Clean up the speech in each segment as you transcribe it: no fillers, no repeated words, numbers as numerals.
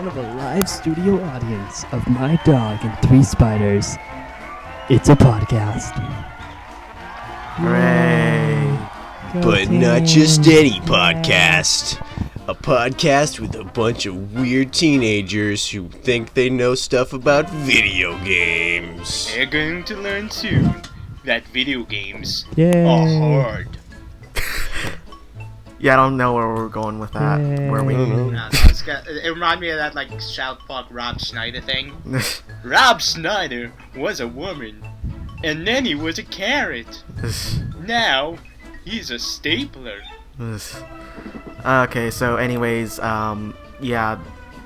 front of a live studio audience of my dog and 3 spiders. It's a podcast. Hooray! But not just any podcast. A podcast with a bunch of weird teenagers who think they know stuff about video games. They're going to learn soon that video games Yay. are hard. Yeah, I don't know where we're going with that. Yay. Where we? I don't No, it reminded me of that like South Park Rob Schneider thing. Rob Schneider was a woman, and then he was a carrot. Now he's a stapler. Okay, so anyways, yeah,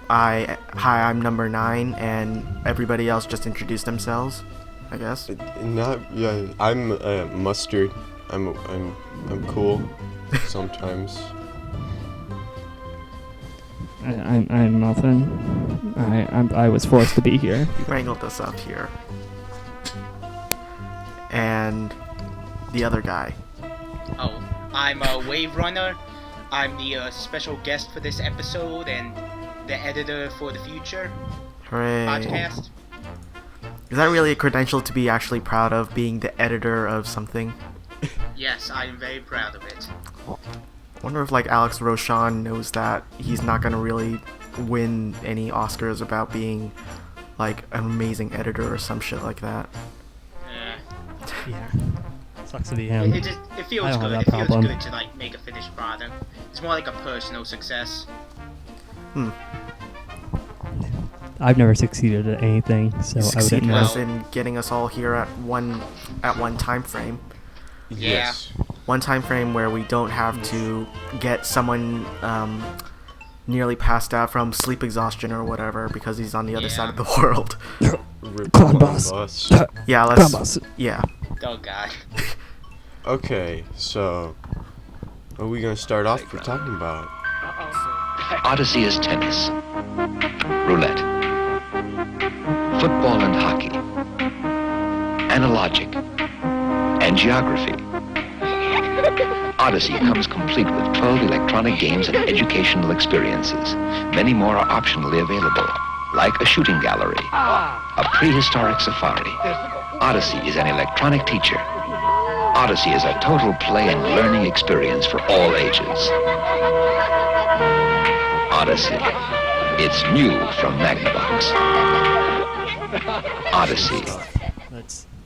I'm number 9, and everybody else just introduced themselves, I guess. I'm Mustard. I'm cool sometimes. I'm Muffin. I was forced to be here. You wrangled us up here. And the other guy. Oh, I'm a Wave Runner. I'm the special guest for this episode and the editor for the future Hooray. podcast. Is that really a credential to be actually proud of, being the editor of something? Yes, I am very proud of it. I wonder if like Alex Roshan knows that he's not gonna really win any Oscars about being like an amazing editor or some shit like that. Yeah. Sucks to be him. It feels I don't good. have It that feels problem. good to like make a finished product. It's more like a personal success. I've never succeeded at anything, so I Succeeded wouldn't know. us in getting us all here at one time frame. Yes. One time frame where we don't have to get someone nearly passed out from sleep exhaustion or whatever because he's on the other side of the world. Rip Come on, on boss. Yeah, Come let's. on, boss. Yeah. Oh god. Okay, so what are we gonna start off for talking about? Odyssey is tennis, roulette, football and hockey, analogic, and geography. Odyssey comes complete with 12 electronic games and educational experiences. Many more are optionally available, like a shooting gallery, a prehistoric safari. Odyssey is an electronic teacher. Odyssey is a total play and learning experience for all ages. Odyssey. It's new from Magnavox. Odyssey.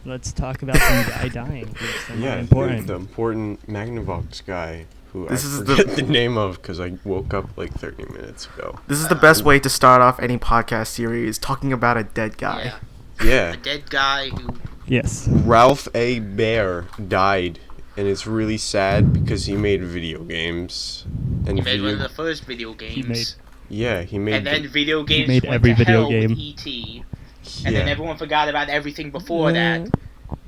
Let's talk about some guy dying. It's Yeah, important. the important Magnavox guy who This I is forget the name of because I woke up like 30 minutes ago. This is the best way to start off any podcast series, talking about a dead guy. Yeah, A dead guy who Yes. Ralph A. Bear died, and it's really sad because he made video games. And he made one of the first video games. he made. And then video games made went every to video hell game. with E.T. And then everyone forgot about everything before that.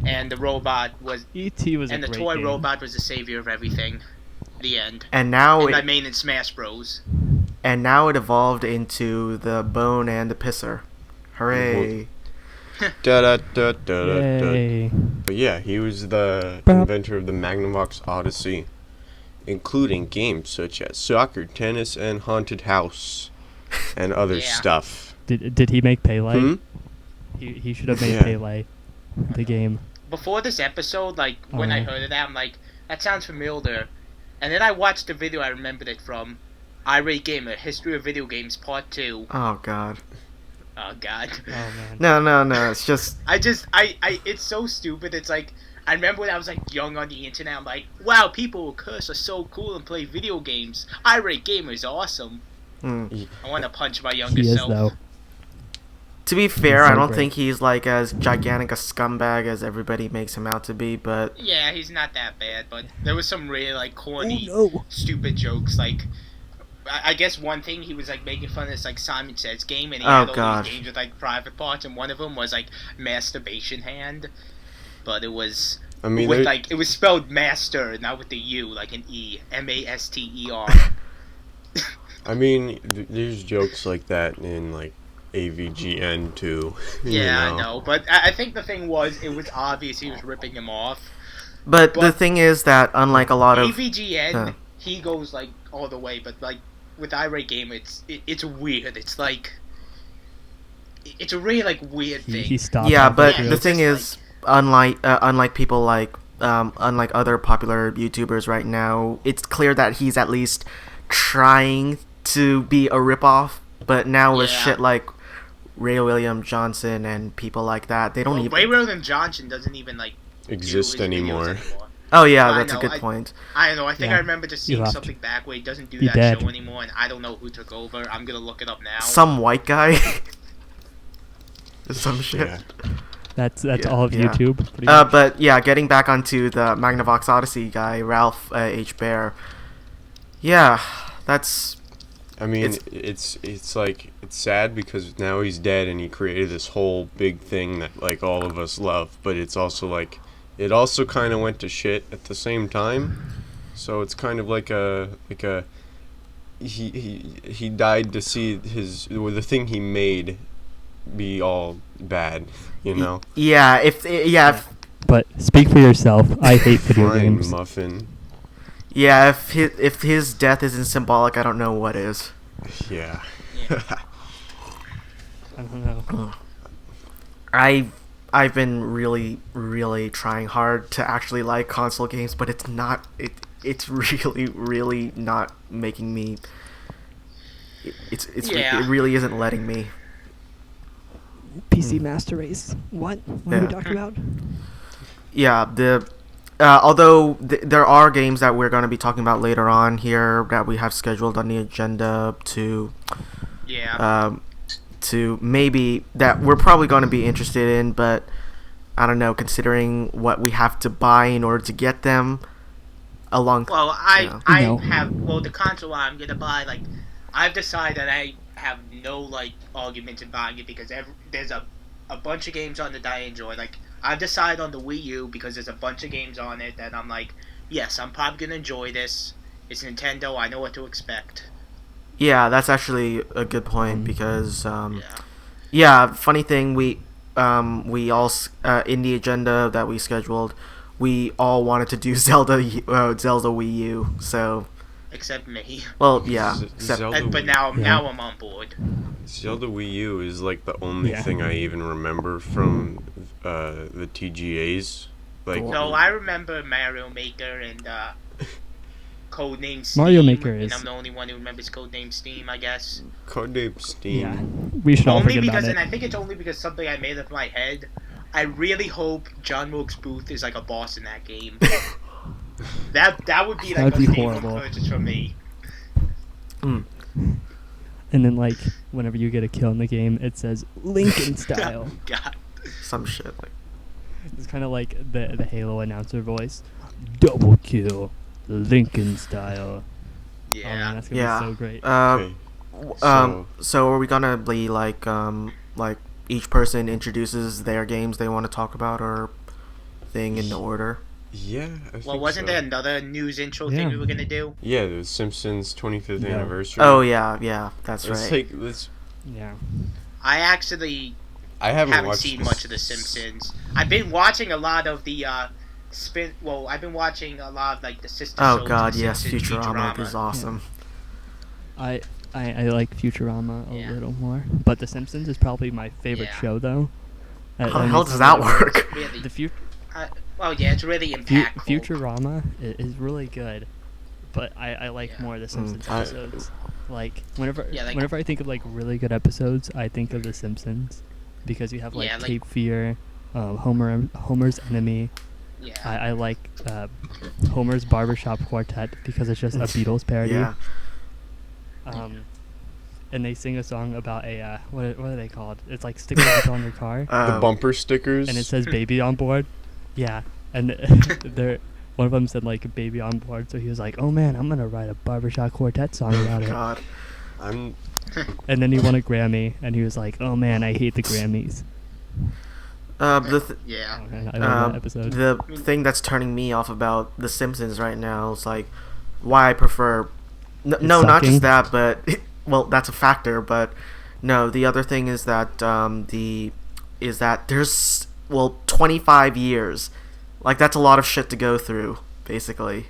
And the robot was... E.T. was And a the great toy game. robot was the savior of everything. The end. And now And I it, mean in Smash Bros. evolved into the bone and the pisser. Hooray. Da da da da da. Yay. But yeah, he was the Bop. inventor of the Magnavox Odyssey, including games such as soccer, tennis, and haunted house, and other Yeah. stuff. Did he make Pele? Hmm? He should have made Yeah. Pele the game. Before this episode, like, when I Oh. heard of that, I'm like, that sounds familiar. And then I watched the video I remembered it from. Irate Gamer, History of Video Games, Part 2. Oh god. Oh, God. Oh man. No, it's just It's so stupid. It's like, I remember when I was, like, young on the internet, I'm like, wow, people with curse are so cool and play video games. Irate Gamer is awesome. I want to punch my younger He is self. though. to be fair, so I don't great. think he's like as gigantic a scumbag as everybody makes him out to be, but Yeah, he's not that bad, but there was some really, like, corny, Oh no. stupid jokes, like... I guess one thing he was like making fun of this like Simon Says game, and he Oh, had all God. these games with like private parts, and one of them was like masturbation hand, but it was I mean, with there- like it was spelled master, not with the U, like an E, M-A-S-T-E-R. I mean, there's jokes like that in like AVGN too. Yeah, I know, but I think the thing was it was obvious he was ripping him off. the But- thing is that unlike a lot of AVGN, Huh. he goes like all the way, but like with irate gamer, it's weird. It's like it's a really like weird thing. He stopped. Yeah, halfway but through. the thing is, unlike people unlike other popular YouTubers right now, it's clear that he's at least trying to be a ripoff. But now with shit like Ray William Johnson and people like that, they don't even. Ray William Johnson doesn't even like Exist do his videos anymore. Oh yeah, I that's a know, good point. I don't know. I think Yeah. I remember just seeing left. something back where he doesn't do He that dead. show anymore, and I don't know who took over. I'm gonna look it up now. Some white guy. Some shit. Yeah. That's Yeah, all of yeah. YouTube. Pretty much. But yeah, getting back onto the Magnavox Odyssey guy, Ralph H. Baer. Yeah, that's. I mean, it's like it's sad because now he's dead and he created this whole big thing that like all of us love, but it's also like it also kind of went to shit at the same time. So it's kind of like a he died to see the thing he made be all bad, you know. Yeah, if But speak for yourself. I hate video Fine, games. Muffin. Yeah, if his death isn't symbolic, I don't know what is. Yeah. I don't know. I've been really trying hard to actually like console games, but it's not it's really not making me. It really isn't letting me. PC Master Race. What? What are we Yeah. talking about? Yeah, although there are games that we're going to be talking about later on here that we have scheduled on the agenda to maybe that we're probably going to be interested in, but I don't know, considering what we have to buy in order to get them along. Well, No. the console I'm gonna buy, like, I've decided I have no like argument in buying it because there's a bunch of games on it that I enjoy. Like, I've decided on the Wii U because there's a bunch of games on it that I'm like, yes, I'm probably gonna enjoy this. It's Nintendo. I know what to expect. Yeah, that's actually a good point because funny thing, we all in the agenda that we scheduled, we all wanted to do Zelda Wii U. So, Except me. well, yeah, Zelda But Wii- now Yeah. I'm on board. Zelda Wii U is like the only Yeah. thing I even remember from the TGAs. Like, No, I remember Mario Maker and Codename Steam. Mario Maker and is- I'm the only one who remembers Codename Steam, I guess. Codename Steam. Yeah. We should all Only forget because, about and it. I think it's only because something I made up in my head. I really hope John Wilkes Booth is like a boss in that game. that would be like That'd a be game of horrible. purchase for me. And then, like, whenever you get a kill in the game, it says Lincoln style. God. some shit. Like, It's kind of like the Halo announcer voice. Double kill, Lincoln style. Oh man, Yeah. that's gonna yeah. be so great. Okay. So are we gonna be like each person introduces their games they want to talk about or thing in the order? Yeah. I Well, think wasn't so. there another news intro Yeah. thing we were gonna do? Yeah, the Simpsons 25th Yeah. anniversary. Oh yeah, that's Let's right. take let's. Yeah. I actually I haven't watched seen this- much of The Simpsons. I've been watching a lot of the I've been watching a lot of like the sister shows. Oh to god, The yes, Simpsons, Futurama is awesome. I like Futurama a Yeah. little more, but The Simpsons is probably my favorite Yeah. show though. How the And hell it's does that really- work? Really. The Well, yeah, it's really impactful. Futurama is really good, but I like Yeah. more of The Simpsons I- episodes. Like whenever Yeah, like- whenever I think of like really good episodes, I think of The Simpsons because you have like Yeah, like- Cape Fear, Homer's Enemy. Yeah. I like Homer's Barbershop Quartet because it's just a Beatles parody. Yeah. And they sing a song about a what are they called? It's like stickers that go on your car, The bumper stickers. and it says "baby on board." Yeah, and they're one of them said like "baby on board," so he was like, "Oh man, I'm gonna write a Barbershop Quartet song about it." God. I'm. And then he won a Grammy, and he was like, "Oh man, I hate the Grammys." Yeah. Oh, man, I love that episode. The thing that's turning me off about The Simpsons right now is like why I prefer. No, not sucking? just that, but well, that's a factor. But no, the other thing is that there's 25 years. Like that's a lot of shit to go through, basically.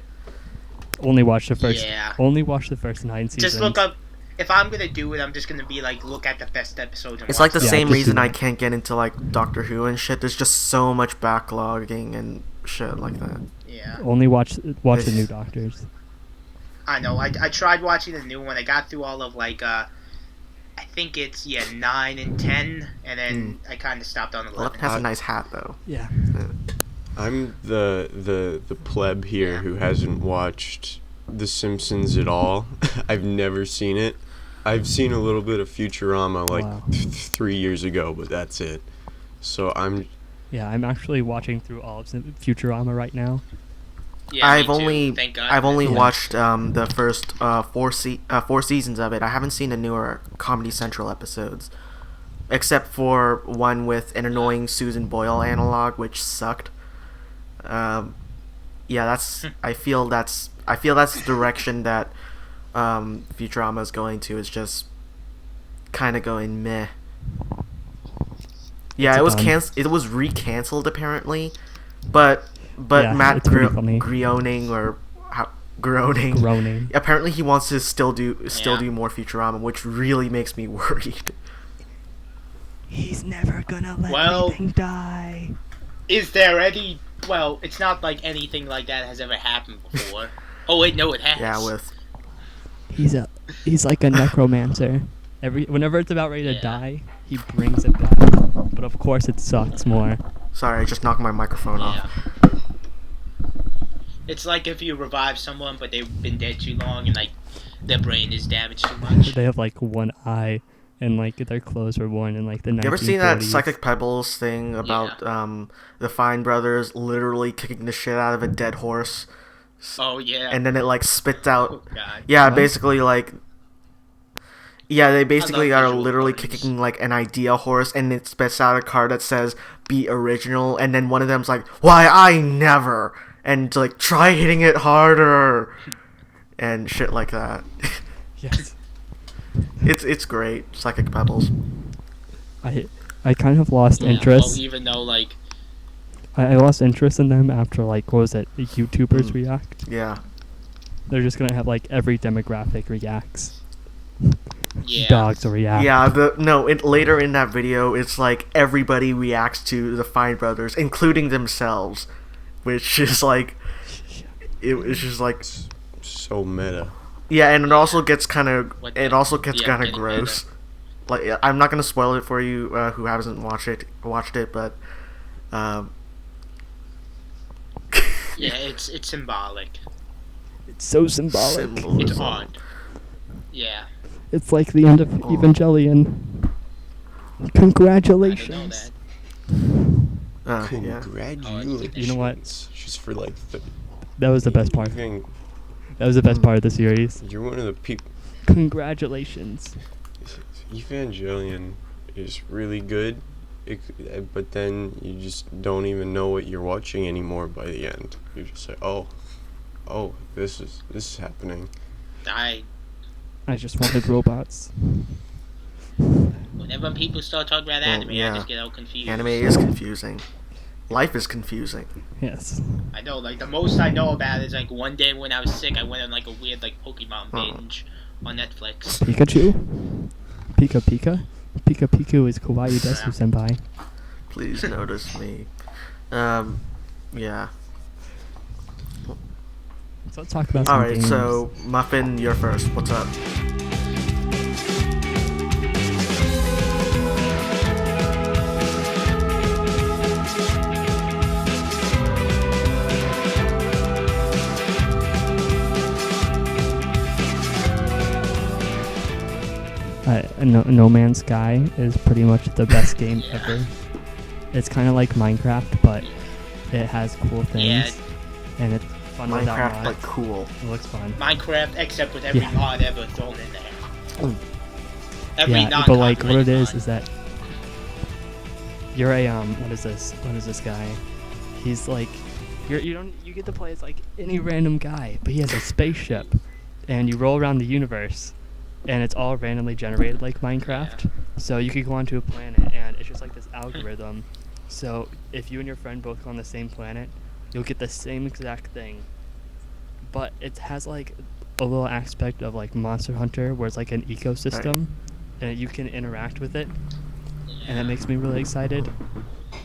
only watch the first. Yeah. Only watch the first 9 seasons. Just look up. If I'm gonna do it, I'm just gonna be like, look at the best episodes. And It's like the Yeah, same just do reason I that. can't get into like Doctor Who and shit. There's just so much backlogging and shit like that. Yeah. Only watch the new Doctors. I know. I tried watching the new one. I got through all of like I think it's 9 and 10, and then I kind of stopped on 11. 11 has a nice hat though. Yeah. I'm the pleb here who hasn't watched The Simpsons at all. I've never seen it. I've seen a little bit of Futurama like Wow. 3 years ago, but that's it. So I'm Yeah, I'm actually watching through all of Futurama right now. Yeah, me I've too. only Thank God. I've only Yeah. watched the first 4 seasons of it. I haven't seen the newer Comedy Central episodes, except for one with an annoying Susan Boyle analog, which sucked. Yeah, that's. I feel that's the direction that Futurama is going to. Is just kind of going meh. Yeah, It's it was done. It was re-canceled apparently, but Yeah, Matt it's pretty funny. Groening or groaning. Groaning. Apparently, he wants to still Yeah. do more Futurama, which really makes me worried. He's never gonna let Well- anything die. Is there any? Well, it's not like anything like that has ever happened before. Oh wait, no, it has. Yeah, with He's like a necromancer. Whenever it's about ready to Yeah. die, he brings it back. But of course, it sucks more. sorry, I just knocked my microphone Yeah. off. It's like if you revive someone, but they've been dead too long, and like their brain is damaged too much. They have like one eye, and like their clothes were worn in like the 1940s. You ever seen that Psychic Pebbles thing about the Fine brothers literally kicking the shit out of a dead horse, Oh yeah. and then it like spits out? Oh god. Yeah, What? basically like. Yeah, they basically love are visual literally puns. kicking like an idea horse, and it spits out a card that says "Be original," and then one of them's like, "Why I never," and like try hitting it harder, and shit like that. Yes. It's great, Psychic Pebbles. I kind of lost Yeah, interest. well, even though like I lost interest in them after like what was it? YouTubers react. Yeah. They're just gonna have like every demographic reacts. yeah. Dogs react. Yeah, later in that video, it's like everybody reacts to the Fine Brothers, including themselves, which is like, it was just like, so meta. yeah, and it also gets kind of, What it the- also gets yeah, kind of getting gross. Like, I'm not gonna spoil it for you who hasn't watched it, but, Yeah, it's symbolic. It's so symbolic. It's symbolism. odd. Yeah. It's like the end of Oh. Evangelion. I didn't know Congratulations. that. Yeah. Congratulations. You know what? Just for like the. That was the best part. That was the best part of the series. You're one of the people. Congratulations. Evangelion is really good, but then you just don't even know what you're watching anymore by the end. You just say, "Oh, this is happening." I I just wanted robots. Whenever people start talking about anime, yeah. I just get all confused. Anime is confusing. Life is confusing. Yes. I know, like the most I know about is like one day when I was sick, I went on like a weird like Pokemon binge on Netflix. Pikachu? Pika Pika? Pika Piku is Kawaii Desu Senpai. Please notice me. Yeah. So let's talk about some Alright, games. so, Muffin, you're first. What's up? No Man's Sky is pretty much the best game ever. It's kind of like Minecraft, but it has cool things, and it's fun without Minecraft, mods. like, cool. It looks fun. Minecraft, except with every Yeah. mod ever thrown in there. Mm. Every Yeah, but like what it non-copyrighted is mod. is that you're a what is this guy? He's like you get to play as like any random guy, but he has a spaceship, and you roll around the universe, and it's all randomly generated like Minecraft. So you could go onto a planet, and it's just like this algorithm. So if you and your friend both go on the same planet, you'll get the same exact thing, but it has like a little aspect of like Monster Hunter, where it's like an ecosystem, and you can interact with it, and that makes me really excited.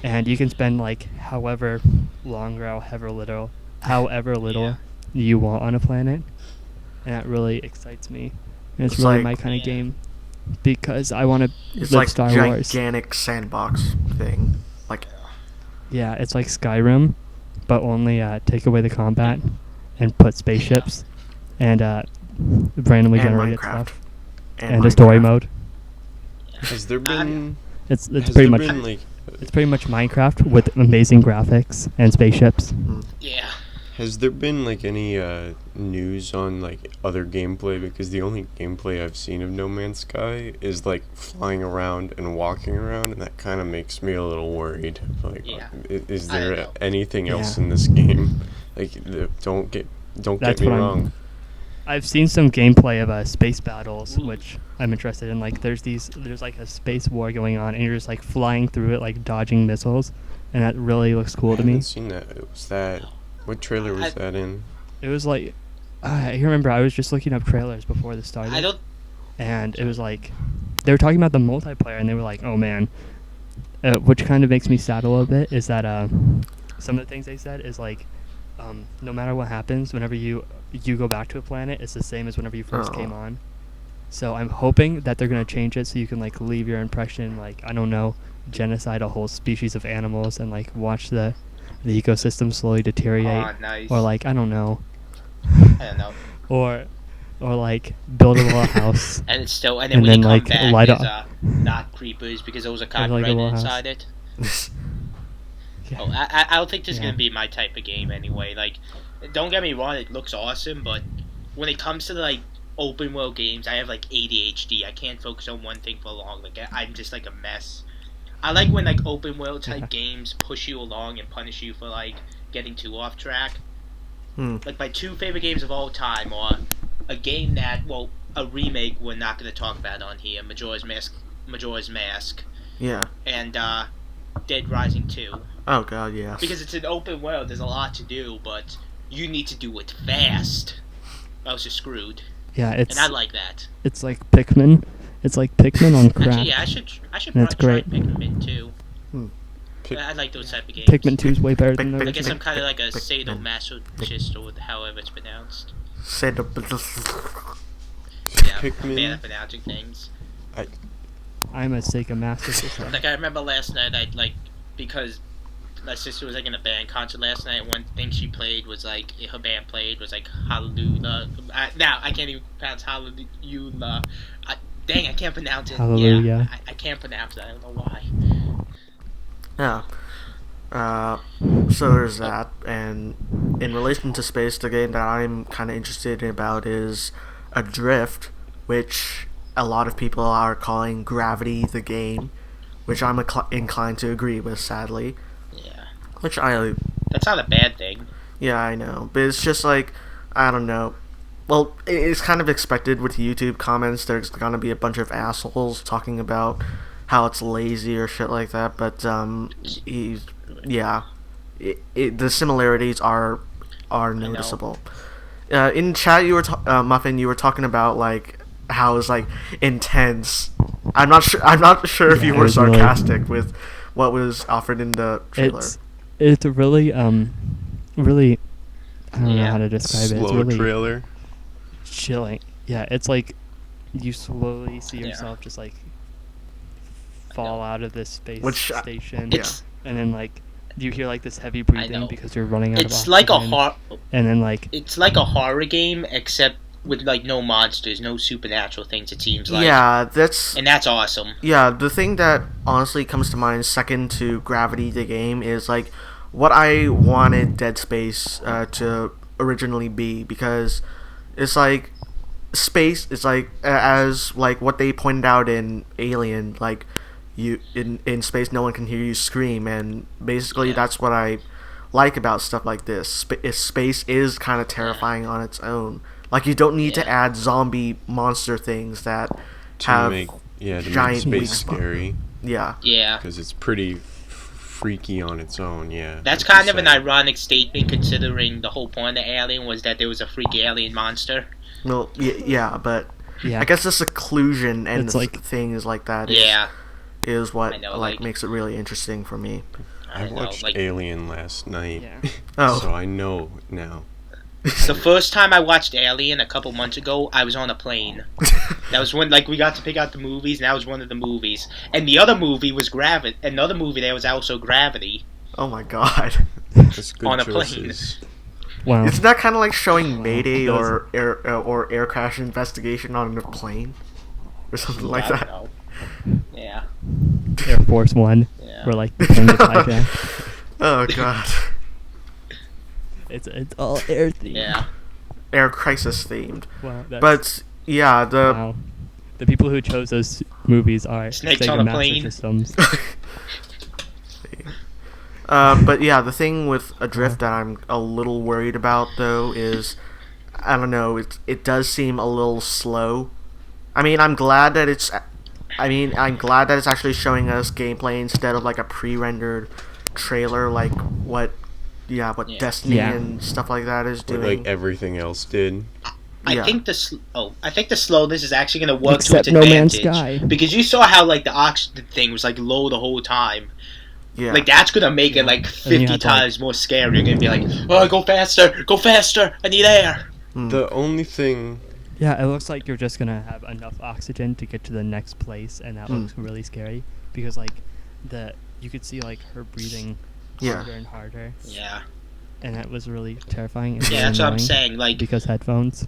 And you can spend like however long or however little you want on a planet, and that really excites me. And it's really like- my kind of game, because I want to It's live like Star Wars. gigantic sandbox thing. Like Yeah, it's like Skyrim, but only take away the combat and put spaceships and randomly And generated Minecraft. stuff and a story Minecraft. mode. Has there been? It's Has pretty there much been like? it's pretty much Minecraft with amazing graphics and spaceships. Yeah. Has there been like any news on like other gameplay? Because the only gameplay I've seen of No Man's Sky is like flying around and walking around, and that kind of makes me a little worried. Like, Yeah. is I don't there know. anything else Yeah. in this game? Like, don't get That's me what I'm- wrong. I've seen some gameplay of space battles, which I'm interested in. Like, there's like a space war going on, and you're just like flying through it, like dodging missiles, and that really looks cool I to haven't me. seen that. Was that? What trailer was that in? It was like, I remember I was just looking up trailers before this started. I don't. And it was like they were talking about the multiplayer, and they were like, "Oh man," which kind of makes me sad a little bit. Is that some of the things they said is like, no matter what happens, whenever you go back to a planet, it's the same as whenever you first came on. So I'm hoping that they're gonna change it so you can like leave your impression, like I don't know, genocide a whole species of animals and like watch the ecosystem slowly deteriorate, Oh, nice. or like I don't know, I don't know. or like build a little house. And it's still, and And then when then, you like, come back, light there's up. not creepers because those are There's, like, a copyrighted little house. inside it. Yeah. Oh, I don't think this is Yeah. gonna be my type of game anyway. Like, don't get me wrong, it looks awesome, but when it comes to like open world games, I have like ADHD. I can't focus on one thing for long. Like I'm just like a mess. I like when like open world type Yeah. games push you along and punish you for like getting too off track. Hmm. Like my two favorite games of all time are a game that, well, a remake we're not going to talk about on here, Majora's Mask, Yeah. and Dead Rising 2. Oh god, yes. Because it's an open world, there's a lot to do, but you need to do it fast, or else you're screwed. Yeah, And I like that. it's like Pikmin. It's like Pikmin on crack. Actually, yeah, I should That's try great. Pikmin 2. Pic- I like those type of games. Pikmin 2 is way better than Pik- the I guess original. I'm kind of like a Pikmin. sadomasochist, or however it's pronounced. Said Yeah, Pikmin. bad at pronouncing things. I'm a Sega Master System. Like I remember last night, because my sister was like in a band concert last night. One thing she played was like her band played was like Hallelujah. Now I can't even pronounce Hallelujah. Dang, I can't pronounce it. Hallelujah. Yeah, I can't pronounce it. I don't know why. Yeah. So there's that, and in relation to space, the game that I'm kind of interested about is Adrift, which a lot of people are calling Gravity the game, which I'm inclined to agree with, sadly. Yeah, Which that's not a bad thing. yeah, I know, but it's just like, I don't know. Well, it's kind of expected with YouTube comments. There's gonna be a bunch of assholes talking about how it's lazy or shit like that. But the similarities are noticeable. In chat, you were Muffin. You were talking about like how it's like intense. I'm not sure. I'm not sure if Yeah, you it were was really- sarcastic with what was offered in the trailer. It's really really I don't know Yeah. how to describe it. It's Slow really trailer. chilling. Yeah, it's like you slowly see Yeah. yourself just like fall out of this space Which, station, It's and then like you hear like this heavy breathing know. because you're running out of it's oxygen. like a And then like it's like a horror game, except with like no monsters, no supernatural things. It seems like. Yeah, that's And that's awesome. Yeah, the thing that honestly comes to mind second to Gravity the game is like what I wanted Dead Space to originally be, because it's like space is like as like what they pointed out in Alien, like you in space no one can hear you scream, and basically Yeah. that's what I like about stuff like this. Space is kind of terrifying on its own. Like you don't need to Yeah. add zombie monster things that To have make to make giant space weak spot. scary, yeah. Yeah. because it's pretty freaky on its own. Yeah. That's like you kind of an said. ironic statement considering the whole point of Alien was that there was a freaky alien monster. Well, yeah, but Yeah. I guess the seclusion and It's the like- things like that is, Yeah. is what I know, like like- makes it really interesting for me. I know, watched like- Alien last night, Yeah. Oh. so I know now. The first time I watched Alien a couple months ago, I was on a plane. That was when, like, we got to pick out the movies, and that was one of the movies. And the other movie was Gravity. Another movie there was also Gravity. Oh my god. That's good On a plane. choices. Wow. Isn't that kind of like showing Mayday Does- or air crash investigation on a plane or something like I don't that? know. Yeah. Air Force One, Yeah. where like the plane gets hijacked. Oh god. It's all air themed. Yeah. Air crisis themed. Wow. That's, But yeah, the wow. The people who chose those movies are Snakes Sega on a Master plane. Systems. but yeah, the thing with Adrift that I'm a little worried about though is, I don't know, it does seem a little slow. I mean, I'm glad that it's actually showing us gameplay instead of like a pre-rendered trailer, like what Yeah. Destiny Yeah. and stuff like that is What, doing. like everything else did. I Yeah. think the slowness is actually going to work Except to its No Man's advantage. Sky. Because you saw how, like, the oxygen thing was, like, low the whole time. Yeah. Like, that's going to make it, like, you 50 had, like- times more scary. You're going to be like, oh, go faster, I need air. The only thing, Yeah, it looks like you're just gonna have enough oxygen to get to the next place, and that looks really scary because like you could see like her breathing Yeah. harder and harder, Yeah. and that was really terrifying. And Yeah, really that's what I'm annoying saying. Like, because headphones.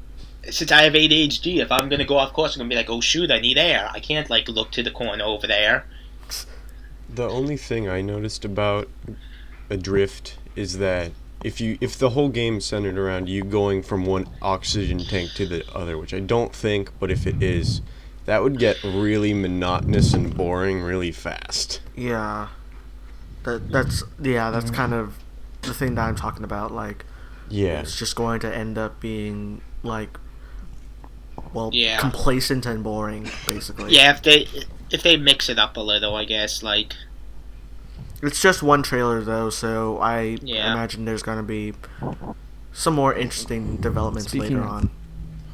since I have ADHD, if I'm going to go off course, I'm going to be like, oh, shoot, I need air. I can't, like, look to the corner over there. the only thing I noticed about Adrift is that if the whole game's centered around you going from one oxygen tank to the other, which I don't think, but if it is, that would get really monotonous and boring really fast. Yeah. That's kind of the thing that I'm talking about. Like, Yeah. it's just going to end up being like, well, Yeah. complacent and boring, basically. Yeah, if they mix it up a little, I guess, like, It's just one trailer though, so I Yeah. imagine there's going to be some more interesting developments Speaking later of- on.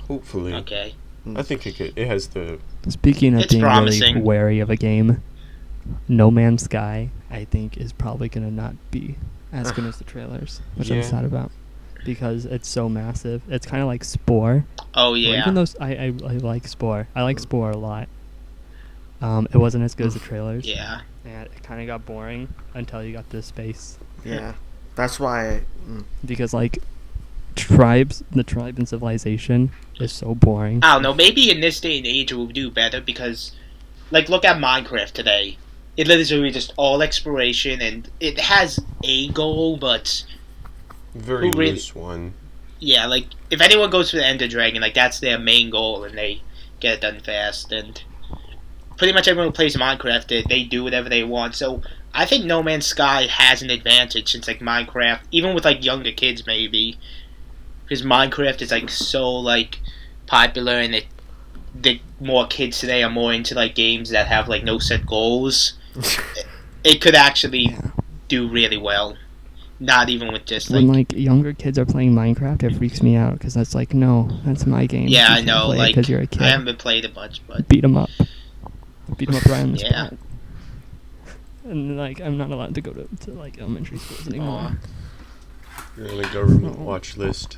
Hopefully. okay. I think it has the Speaking of It's being promising. really wary of a game, No Man's Sky, I think, is probably gonna not be as good as the trailers, which I'm Yeah. sad about because it's so massive. It's kind of like Spore. Oh, Or yeah. even though I like Spore. I like Spore a lot. It wasn't as good as the trailers. Yeah. And it kind of got boring until you got to space. Yeah. That's why Because, like, the tribe and civilization is so boring. I don't know, maybe in this day and age it will do better because, like, look at Minecraft today. It literally just all exploration and it has a goal, but very Who really- loose one. yeah, like, if anyone goes for the Ender Dragon, like, that's their main goal and they get it done fast. And pretty much everyone who plays Minecraft, they do whatever they want. So I think No Man's Sky has an advantage since, like, Minecraft, even with, like, younger kids maybe, because Minecraft is, like, so, like, popular and the more kids today are more into, like, games that have, like, no set goals. It could actually do really well. Not even with just, When, like, like, younger kids are playing Minecraft, it freaks me out because that's like, no, that's my game. yeah, You I can't know, play it like, 'cause you're a kid. I haven't played it much, but Beat 'em up. Beat 'em up right on the Yeah. spot. And, like, I'm not allowed to go to like, elementary schools anymore. You're on the government watch list.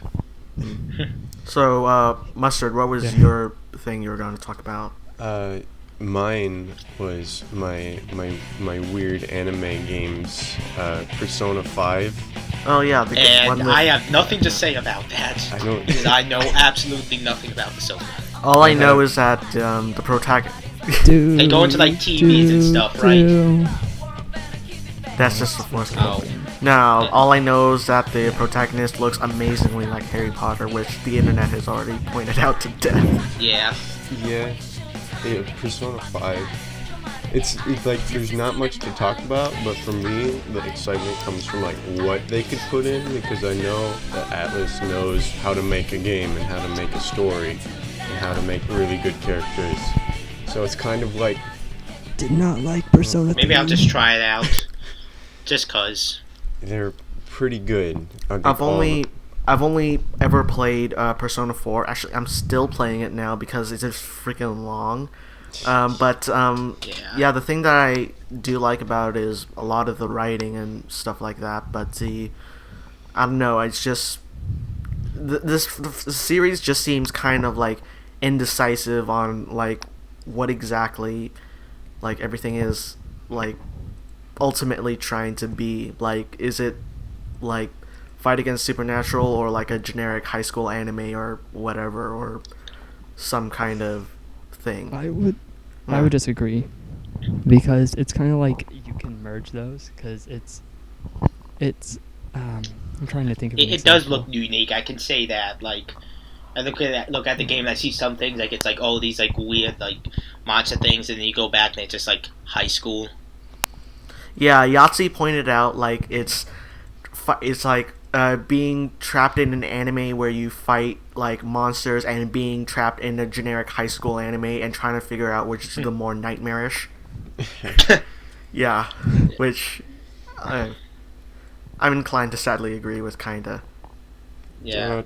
So, Mustard, what was Yeah. your thing you were going to talk about? Mine was my weird anime games, Persona 5. Oh yeah, the one and with, I have nothing to say about that. I don't. Because I know absolutely nothing about the Soul. all I know is that the protagonist. Dude, They go into, like, TVs and stuff, right? That's just the first Oh. No, all I know is that the protagonist looks amazingly like Harry Potter, which the internet has already pointed out to death. Yeah. Yeah, Persona 5. It's like there's not much to talk about, but for me, the excitement comes from like what they could put in because I know that Atlas knows how to make a game and how to make a story and how to make really good characters. So it's kind of like Did not like Persona. Maybe I'll 3. just try it out. just cause. They're pretty good. I've only ever played Persona 4. Actually, I'm still playing it now because it's just freaking long. Yeah, the thing that I do like about it is a lot of the writing and stuff like that. But I don't know. It's just the series just seems kind of like indecisive on like what exactly like everything is like ultimately trying to be. Like, is it like Fight Against Supernatural or like a generic high school anime or whatever, or some kind of thing? I would disagree, because it's kind of like you can merge those, because it's I'm trying to think of an It does example. look unique. I can say that. Like, I look at the game and I see some things like it's like all these like weird like monster things, and then you go back and it's just like high school. Yeah, Yahtzee pointed out like it's like being trapped in an anime where you fight like monsters and being trapped in a generic high school anime and trying to figure out which is the more nightmarish. Yeah, which I'm inclined to sadly agree with, kinda. Yeah.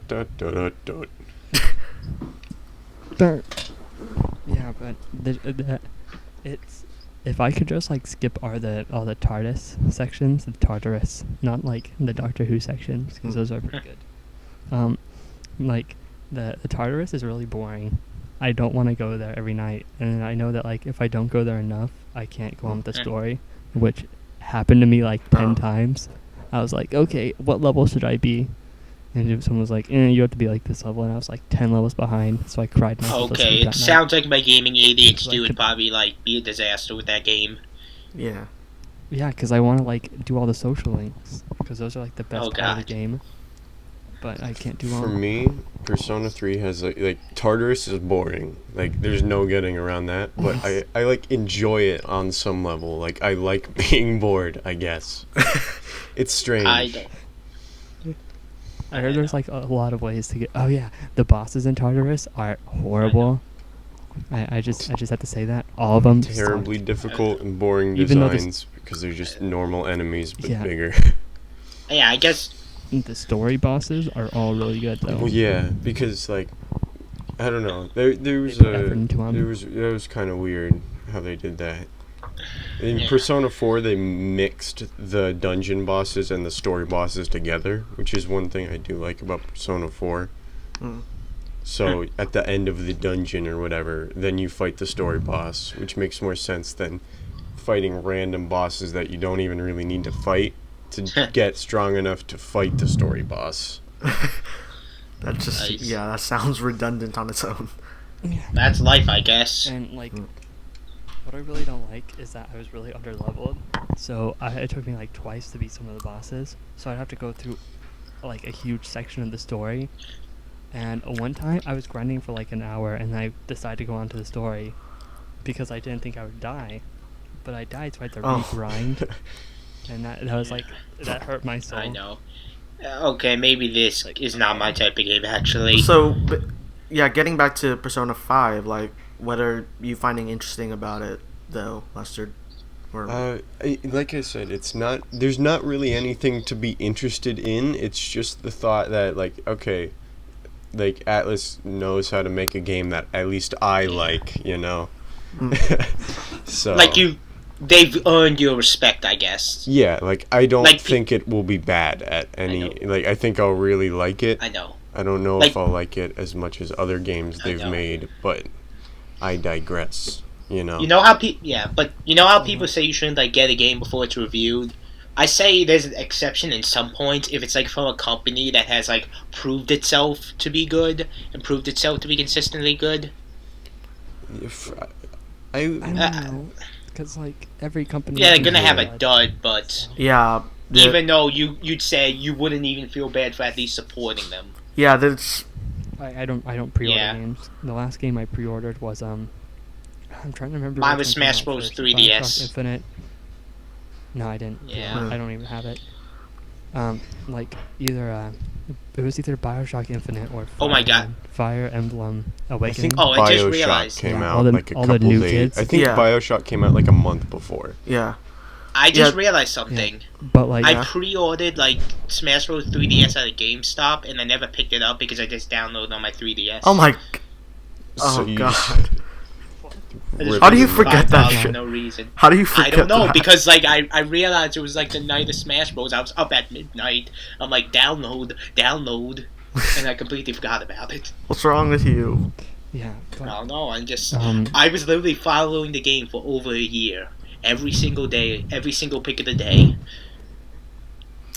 Yeah, but it's, if I could just like skip all the TARDIS sections, the Tartarus, not like the Doctor Who sections, because those are pretty good. Like the Tartarus is really boring. I don't want to go there every night, and I know that like if I don't go there enough, I can't go on with the story, which happened to me like 10 times. I was like, okay, what level should I be? And someone was like, you have to be like this level, and I was like 10 levels behind, so I cried myself to Okay, sleep it that night. sounds like my gaming ADHD Like would probably like be a disaster with that game. Yeah. Yeah, because I want to like do all the social links, because those are like the best Oh, part of the God. game. But I can't do all. For me, Persona 3 has like Tartarus is boring. Like there's no getting around that. But I like enjoy it on some level. Like I like being bored, I guess. It's strange. I don't. I heard there's like a lot of ways to get. Oh yeah, the bosses in Tartarus are horrible. I just have to say that all of them Terribly suck. difficult and boring Even though designs because they're just normal enemies but Yeah. bigger. Yeah, I guess. The story bosses are all really good though. Well, yeah, because like I don't know, there was They put effort into 'em. that was kind of weird how they did that. In Yeah. Persona 4, they mixed the dungeon bosses and the story bosses together, which is one thing I do like about Persona 4. So at the end of the dungeon or whatever, then you fight the story boss, which makes more sense than fighting random bosses that you don't even really need to fight to get strong enough to fight the story boss. That just Nice. yeah, that sounds redundant on its own. That's life, I guess. And like, what I really don't like is that I was really under leveled. So it took me like twice to beat some of the bosses. So I'd have to go through like a huge section of the story. And one time I was grinding for like an hour, and I decided to go on to the story because I didn't think I would die. But I died, so I had to re-grind. And that was like, that hurt my soul. I know. Okay, maybe this is not my type of game, actually. So, but, yeah, getting back to Persona 5, like, what are you finding interesting about it, though, Lester? Or Like I said, there's not really anything to be interested in. It's just the thought that, like, okay, like, Atlas knows how to make a game that at least I like, you know? So... Like, they've earned your respect, I guess. Yeah, like, I don't Like, think it will be bad at any... know. Like, I think I'll really like it. I know. I don't know Like- if I'll like it as much as other games I they've know. made, but I digress, you know? You know how but you know how people say you shouldn't like get a game before it's reviewed. I say there's an exception in some points if it's like from a company that has like proved itself to be good and proved itself to be consistently good. I don't know. Because like every company. Yeah, they're can gonna do have it. a dud, but yeah, even though you'd say you wouldn't even feel bad for at least supporting them. yeah, that's I don't pre-order Yeah. games. The last game I pre-ordered was I'm trying to remember. Mine which was one came Smash out Bros. first. 3DS. Bioshock Infinite. No, I didn't. Yeah. I don't even have it. Like either it was either Bioshock Infinite or Oh my God. Fire Emblem I Awakening. think Oh, I just Bioshock realized. came Yeah, out all the- like a all the couple new days. kids. I think Yeah. Bioshock came out like a month before. yeah. I just realized something. But like, I pre-ordered like Smash Bros. 3DS at a GameStop, and I never picked it up because I just downloaded on my 3DS. Oh my. So Oh you god. I just How do you wasted forget that $5 for shit? no reason. How do you I forget don't know that? because like I realized it was like the night of Smash Bros. I was up at midnight. I'm like download, and I completely forgot about it. What's wrong with you? yeah. I But, don't know. I just um, I was literally following the game for over a year, every single day, every single pick of the day.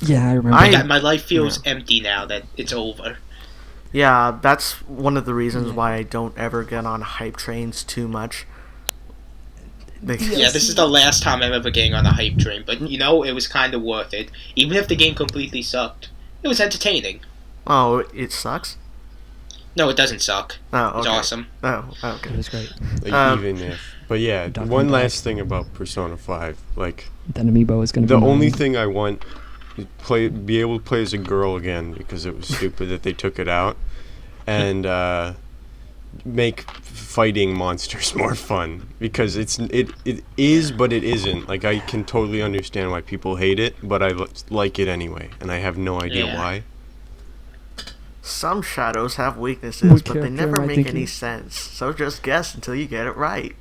yeah, I remember. My life feels empty now that it's over. Yeah, that's one of the reasons why I don't ever get on hype trains too much. Yeah, this is the last time I'm ever getting on a hype train, but you know, it was kind of worth it. Even if the game completely sucked, it was entertaining. Oh, it sucks? No, it doesn't suck. Oh, okay. It's awesome. Oh, It okay. was great. Like, even if. But yeah, Duck one and last thing about Persona 5. Like, Then Amiibo is gonna the be only mine. thing I want is be able to play as a girl again, because it was stupid that they took it out. And make fighting monsters more fun, because it is, but it isn't. Like, I can totally understand why people hate it, but I like it anyway, and I have no idea Yeah. why. Some shadows have weaknesses, What but they character never am I make thinking? any sense. So just guess until you get it right.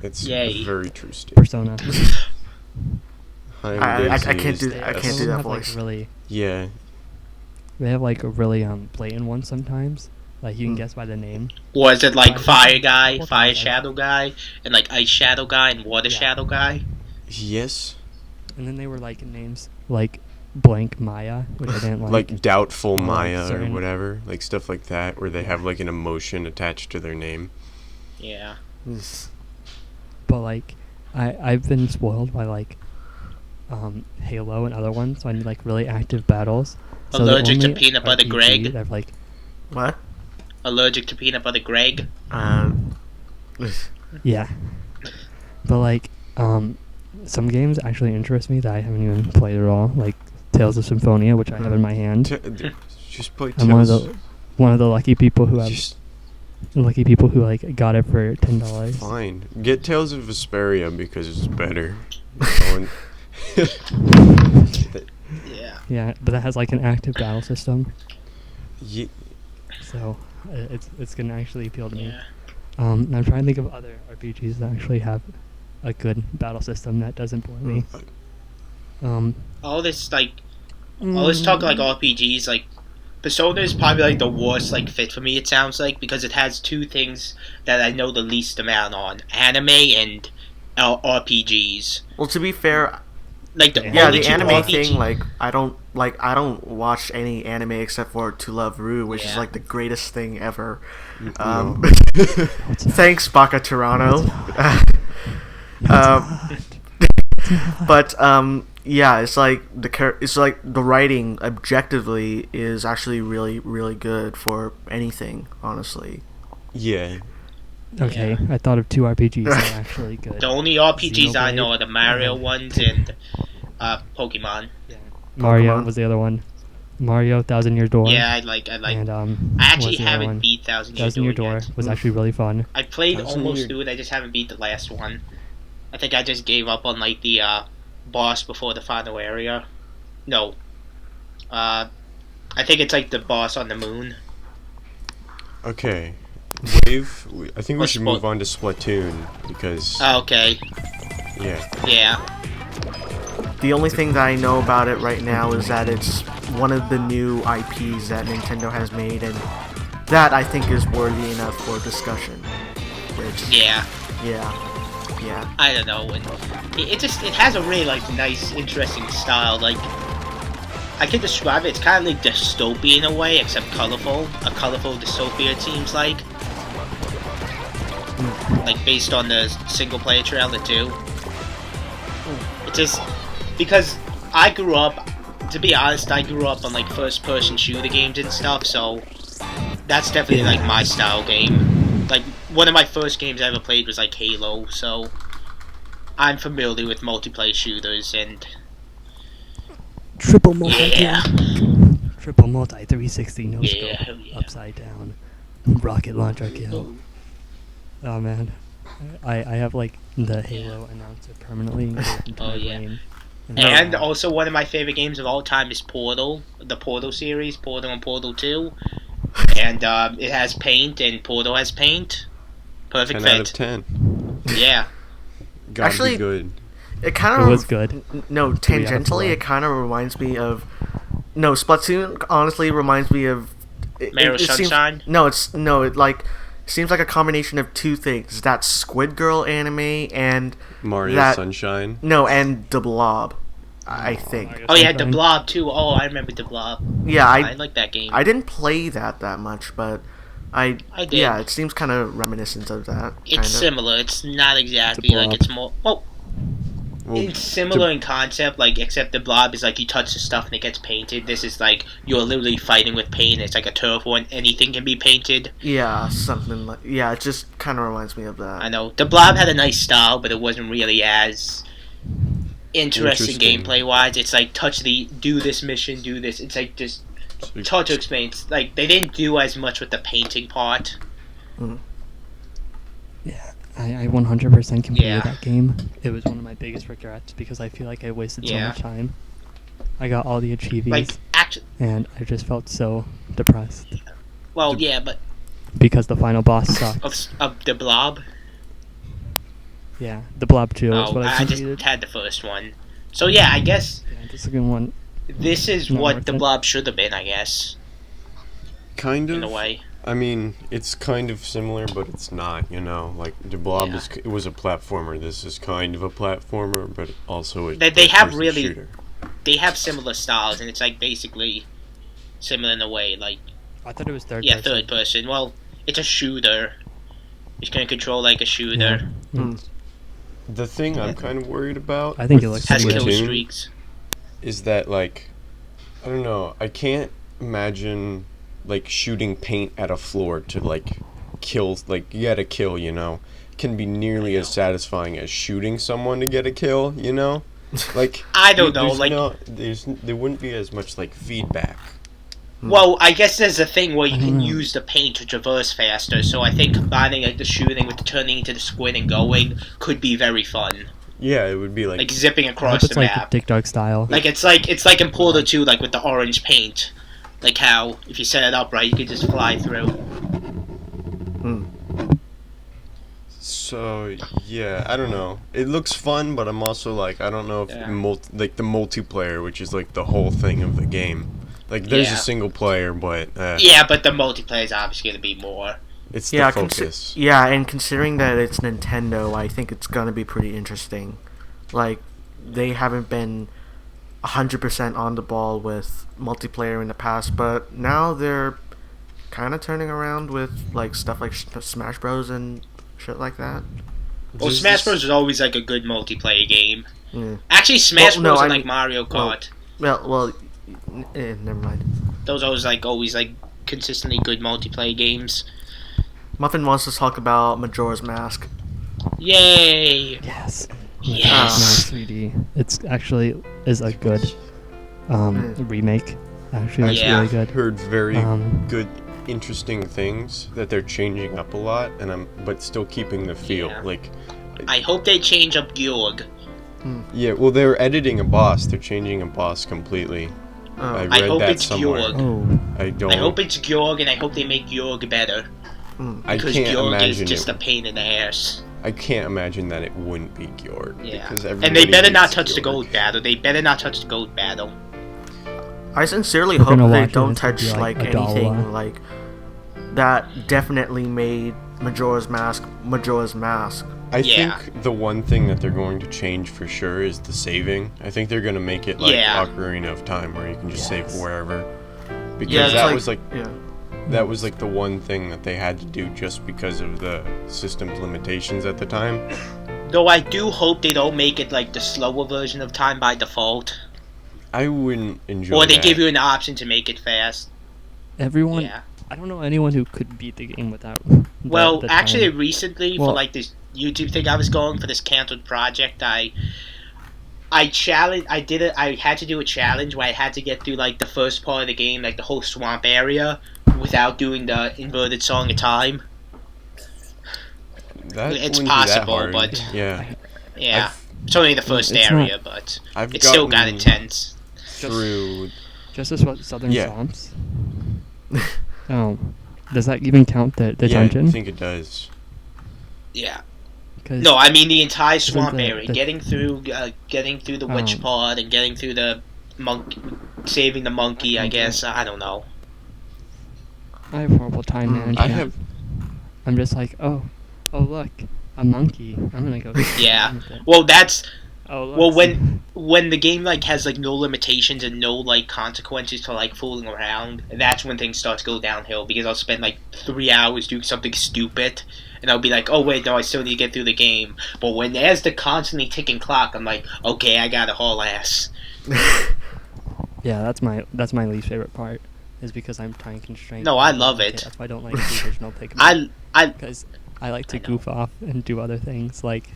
It's Yay. a very true statement. Persona. I can't do is that. I best. can't do Some that have, voice. Like, really, Yeah. they have like a really blatant one sometimes. Like you can guess by the name. Was it like Fire Fire Guy, What Fire kind of- Shadow Guy, and like Ice Shadow Guy and Water Yeah. Shadow Guy? Yes. And then they were like names like blank Maya, which I didn't like. Like Doubtful like Maya or certain- whatever. Like stuff like that, where they have like an emotion attached to their name. Yeah. But like, I've been spoiled by like, Halo and other ones, so I need like really active battles. So the Allergic to only peanut butter RPG Greg? that I've like, What? Allergic to peanut butter Greg? yeah. But like, some games actually interest me that I haven't even played at all, like Tales of Symphonia, which I have in my hand. Just play I'm one of Tales. the lucky people who have Just like got it for $10. fine. Get Tales of Vesperia because it's better. Yeah. Yeah, but that has like an active battle system, Ye- so it's gonna actually appeal to me. Yeah. And I'm trying to think of other RPGs that actually have a good battle system that doesn't bore me. All this talk like RPGs, like Persona is probably like the worst like fit for me, it sounds like, because it has two things that I know the least amount on: anime and RPGs. Well, to be fair, Like the yeah, only the two anime RPG thing, I don't watch any anime except for To Love Ru, which is Yeah. like the greatest thing ever. no. Thanks, Baka Tirano. But yeah, it's like the writing objectively is actually really really good for anything, honestly. Yeah. Okay, I thought of two RPGs that are actually good. The only RPGs I Xenoblade know are the Mario and- ones and Pokemon. Mario Pokemon. was the other one. Mario Thousand Year Door. Yeah, I like. And I what actually was the other haven't one? beat Thousand Year Thousand Year Door Door yet. was actually really fun. I played Thousand almost Year- through it. I just haven't beat the last one. I think I just gave up on like the boss before the final area. No. I think it's like the boss on the moon. Okay. Wave. I think we Or should Splat- move on to Splatoon because Okay. yeah. Yeah. The only thing that I know about it right now is that it's one of the new IPs that Nintendo has made, and that I think is worthy enough for discussion. Which, Yeah. yeah. I don't know. It has a really like nice, interesting style. Like I can describe it. It's kind of like dystopian in a way, except colorful. A colorful dystopia, it seems like. Like based on the single player trailer too. It just because I grew up. To be honest, I grew up on like first person shooter games and stuff. So that's definitely like my style game. Like one of my first games I ever played was like Halo. So I'm familiar with multiplayer shooters and Triple multi yeah. Triple multi 360 no Yeah, scope hell yeah. upside down rocket launcher kill. Oh man, I have like the Halo announcer permanently engraved into Oh, my yeah. brain. And also one of my favorite games of all time is Portal, the Portal series, Portal and Portal 2. And it has paint, and Portal has paint. Perfect 10 fit. out of 10. Yeah. Gotta Actually, be good. It kind of It was good. No, 3 out of tangentially, 4. it kind of reminds me of. No, Splatoon honestly reminds me of. Mario Sunshine? It like seems like a combination of two things: that Squid Girl anime and Mario that, Sunshine. No, and the Blob. I think. Mario Oh, yeah, the Sunshine. Blob too. Oh, I remember the Blob. Yeah, I like that game. I didn't play that much, but I did. Yeah, it seems kind of reminiscent of that. It's kinda. similar. It's not exactly The like Blob. it's more. Well, Well, it's similar in concept, like except the Blob is like you touch the stuff and it gets painted. This is like you're literally fighting with paint. It's like a turf one. Anything can be painted. Yeah, something like it just kind of reminds me of that. I know the Blob had a nice style, but it wasn't really as interesting Interesting. gameplay wise. It's like do this mission, do this. It's like just it's hard to explain. It's like they didn't do as much with the painting part. Yeah, I 100% completed Yeah. that game. It was one of my biggest regrets because I feel like I wasted so Yeah. much time. I got all the achievies, Like actually, and I just felt so depressed well, yeah, but because the final boss sucked. of the Blob. Yeah, the Blob 2 is Oh, what I I completed. just had the first one. So yeah, I guess Yeah, the second one. this is Not what worth the it. Blob should have been, I guess, kind of. in a way. I mean, it's kind of similar, but it's not. Like the Blob Yeah. it was a platformer. This is kind of a platformer, but also a They have first-person really- shooter. They have similar styles, and it's like basically similar in a way. Like I thought it was third yeah, person. third person. Well, it's a shooter. It's gonna control like a shooter. Yeah. Mm. The thing I'm kind of worried about I think with it looks Has weird. kill Splatoon streaks. is that like I don't know. I can't imagine like shooting paint at a floor to like kill. Like you get a kill, can be nearly as satisfying as shooting someone to get a kill. Like I don't know, like- there wouldn't be as much like feedback. Well, I guess there's a thing where you I don't can know. use the paint to traverse faster. So I think combining like the shooting with the turning into the squid and going could be very fun. Yeah, it would be Like zipping I hope across it's the like map. Dick Dog style. Like it's like in Portal 2, like with the orange paint. Like how if you set it up right, you could just fly through. So yeah, I don't know. It looks fun, but I'm also like I don't know if Yeah. like the multiplayer, which is like the whole thing of the game. Like there's Yeah. a single player, but Yeah, but the multiplayer is obviously gonna be more. it's Yeah, the focus. and considering that it's Nintendo, I think it's gonna be pretty interesting. Like, they haven't been 100% on the ball with multiplayer in the past, but now they're kind of turning around with like stuff like Smash Bros and shit like that. Well, There's Smash this- Bros is always like a good multiplayer game. Yeah. Actually, Smash Well, no, Bros I and like mean- Mario Kart. Never mind. Those are always like consistently good multiplayer games. Muffin wants to talk about Majora's Mask. Yay! Yes. Yes. 3D. It's actually is a good remake. Actually, it's Yeah. really good. Heard very Um, good, interesting things that they're changing up a lot, but still keeping the feel. Yeah. Like, I hope they change up Georg. yeah, well, they're editing a boss. They're changing a boss completely. Oh. I I read hope that it's somewhere. Georg. Oh, I don't. I hope it's Georg, and I hope they make Georg better. I Because can't Georg is imagine just it. a pain in the ass. I can't imagine that it wouldn't be Georg. Yeah. Because And they everybody better not hates touch the Georg. gold battle. They better not touch the gold battle. I sincerely We're hope gonna they watch it, don't it's gonna touch be like like a anything dollar. like that. Definitely made Majora's Mask. I Yeah. think the one thing that they're going to change for sure is the saving. I think they're going to make it like Yeah. Ocarina of Time, where you can just Yes. save wherever. Because Yeah, it's that like- was like Yeah. that was like the one thing that they had to do just because of the system's limitations at the time. Though I do hope they don't make it like the slower version of time by default. I wouldn't enjoy Or they that. give you an option to make it fast. everyone. Yeah. I don't know anyone who could beat the game without. Well, the actually, time. recently for Well- like this YouTube thing I was going for this canceled project, I had to do a challenge where I had to get through like the first part of the game, like the whole swamp area, without doing the inverted Song of Time. That It's wouldn't be that possible, hard. but- yeah. Yeah. It's only the first It's area, but I've it still got gotten intense. through. Just as what Southern Yeah. Swamps. Oh, does that even count the Yeah, dungeon? I think it does. Yeah. 'Cause No, I mean the entire Isn't swamp the- area. the- Getting through the witch Oh. pod and getting through the saving the monkey. I Okay. guess I don't know. I have horrible time management. I have. I'm just like, oh look, a monkey. I'm gonna go. Yeah. with it. Well, that's Oh, look. well when the game like has like no limitations and no like consequences to like fooling around. That's when things start to go downhill because I'll spend like 3 hours doing something stupid. And I'll be like, oh wait, no, I still need to get through the game. But when there's the constantly ticking clock, I'm like, okay, I gotta haul ass. Yeah, that's my least favorite part, is because I'm time constrained. No, I love it. That's why I don't like the original Pikmin. I Because I like to I know. goof off and do other things like,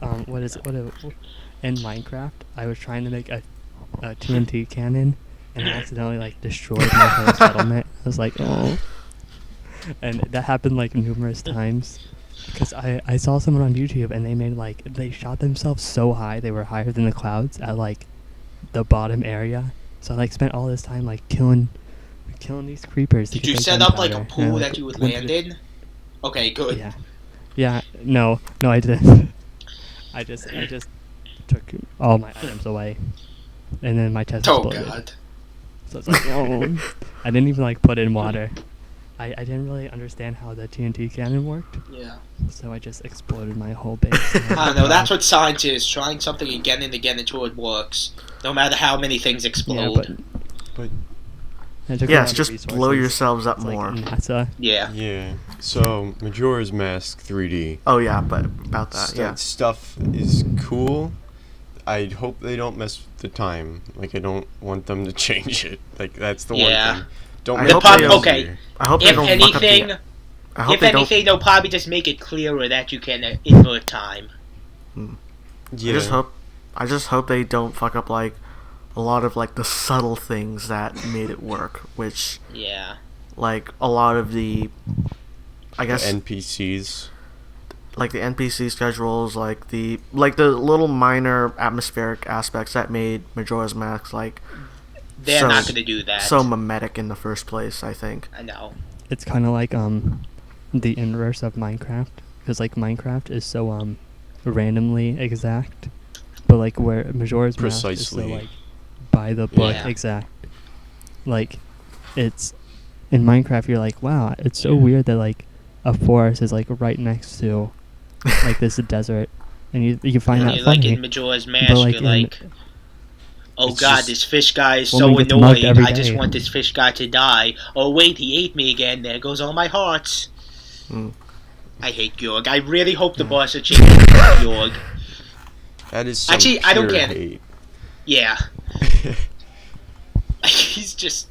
in Minecraft, I was trying to make a TNT cannon, and I accidentally like destroyed my whole settlement. I was like, oh. And that happened like numerous times. Because I saw someone on YouTube and they made like, they shot themselves so high, they were higher than the clouds at like the bottom area. So I like spent all this time like killing these creepers. to Did get you their set up like a gunpowder, and I, pool like, that you would went to land the- in? Okay, good. Yeah. Yeah, no, I didn't. I just took all my items away. And then my chest Oh exploded. god. So it's like, oh. I didn't even like put in water. I didn't really understand how the TNT cannon worked, Yeah. so I just exploded my whole base. I don't know, that's what science is. Trying something again and again until it works. No matter how many things Yeah, explode. But it took a Yes, lot of just blow resources. yourselves up It's like more. NASA. Yeah. yeah, so Majora's Mask 3D. Oh yeah, but about that, yeah. Stuff is cool. I hope they don't mess with the time. Like I don't want them to change it. Like that's the Yeah. one thing. Don't I make hope it they don't- okay. easier. I hope they If don't anything, fuck up the. I hope if they don't. anything, they'll probably just make it clearer that you can invert time. Yeah. I just hope they don't fuck up like a lot of like the subtle things that made it work, which Yeah. like a lot of the, I guess NPCs. like the NPC schedules, like the little minor atmospheric aspects that made Majora's Mask like They're so- not gonna do that. so mimetic in the first place. I think. I know. It's kind of like the inverse of Minecraft, because like Minecraft is so randomly exact, but like where Majora's Mask is so Precisely. like by the book Yeah. exact. Like it's in Minecraft, you're like, wow, it's so weird that like a forest is like right next to like this desert, and you find And that you like funny. in Majora's Mask, but like you're like, oh It's god, just- this fish guy is Woman so gets mugged annoying. every I just day. want this fish guy to die. Oh wait, he ate me again. There goes all my hearts. Mm. I hate Georg. I really hope the boss are changing Georg. That is some Actually, I don't pure get it. hate. Yeah. He's just.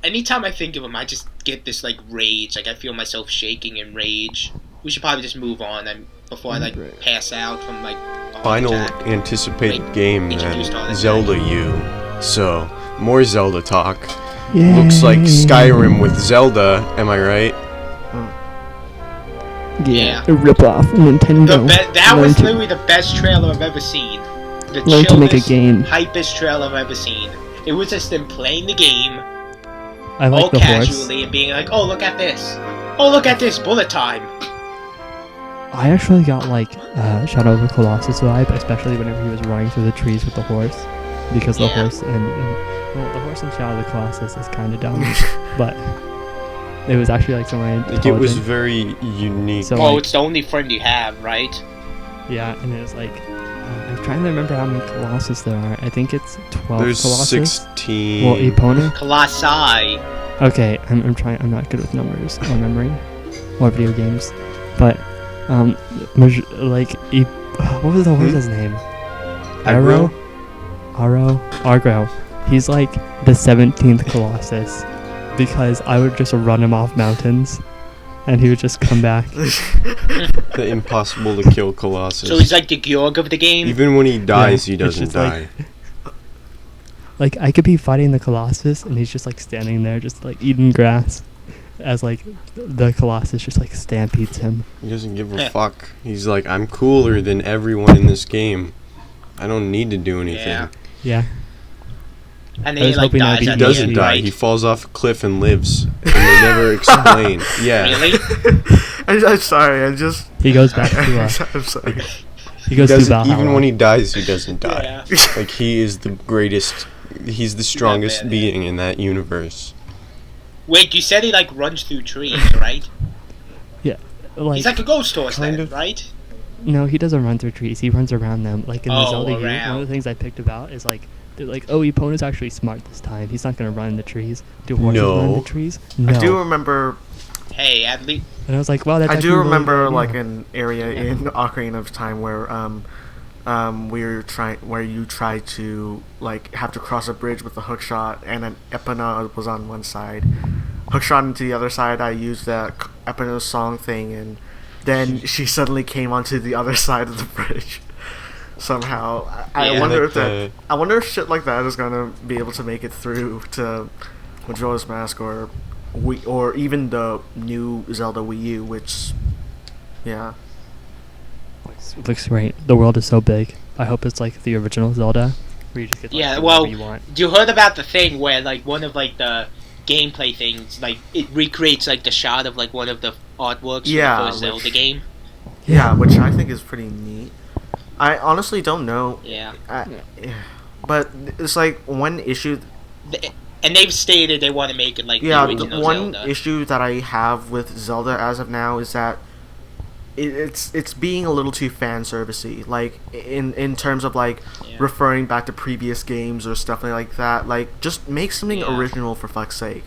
Anytime I think of him, I just get this like rage. Like I feel myself shaking in rage. We should probably just move on before I like Right. pass out from like. a heart Final attack. anticipated Like, game introduced all then, this Zelda U. So, more Zelda talk. Yay. Looks like Skyrim with Zelda, am I right? Yeah. A rip off Nintendo. That was Learn to- literally the best trailer I've ever seen. The Learn to make a chillest, game. hypest trailer I've ever seen. It was just them playing the game I like all the casually horse. and being like, "Oh, look at this! Oh, look at this! Bullet time!" I actually got like Shadow of the Colossus vibe, especially whenever he was running through the trees with the horse, because the Yeah. horse and well, the horse in Shadow of the Colossus is kind of dumb, but it was actually like somewhere Like, it was intelligent. very unique. So, Oh, like, it's the only friend you have, right? yeah, and it was like I'm trying to remember how many Colossus there are. I think it's 12 There's Colossus. 16. Well, Epona. Colossi. Okay, I'm trying. I'm not good with numbers or memory or video games, but what was the horse's name? Agro? Argo. He's like the 17th Colossus because I would just run him off mountains, and he would just come back. The impossible to kill Colossus. So he's like the Georg of the game. Even when he dies, he it's doesn't just like- die. Like I could be fighting the Colossus, and he's just like standing there, just like eating grass, as like the Colossus just like stampedes him. He doesn't give a fuck. He's like, I'm cooler than everyone in this game. I don't need to do anything. Yeah. Yeah. And I then he was like hoping that would dies be He at the doesn't end, die. right? He falls off a cliff and lives. And they never explain. Yeah. Really? I'm sorry. I just. He goes back to I'm sorry. he goes to Valhalla. Even when he dies, he doesn't die. Yeah. Like, he is the greatest. He's the strongest man, being in that universe. Wait, you said he like runs through trees, right? like, He's like a ghost horse Kind then, of. right? no, he doesn't run through trees. He runs around them. Like in the Oh, Zelda game, one around. of the things I picked about is like they're like, oh, Epona's actually smart this time. He's not gonna run in the trees. Do horses run in No. the trees? No. I do remember. Hey, at least And I was like, wow, that's I actually do a really remember good like idea. an area in Ocarina of Time where where you try to like have to cross a bridge with a hook shot, and then Epona was on one side. Hook shot into the other side. I used that Epona's song thing, and then she suddenly came onto the other side of the bridge. Somehow, I Yeah. wonder Like if that. I wonder if shit like that is gonna be able to make it through to Majora's Mask or even the new Zelda Wii U, which, yeah. Looks great. The world is so big. I hope it's like the original Zelda, where you just get to, like, Yeah, do well, whatever you want. you heard about the thing where like one of like the gameplay things, like it recreates like the shot of like one of the artworks Yeah, from the first Zelda which- game. Yeah, which I think is pretty neat. I honestly don't know. Yeah. But it's like one issue. And they've stated they want to make it like Yeah, the the original one Zelda. issue that I have with Zelda as of now is that it's being a little too fan servicey. Like in terms of like Yeah. referring back to previous games or stuff like that. Like just make something Yeah. original for fuck's sake.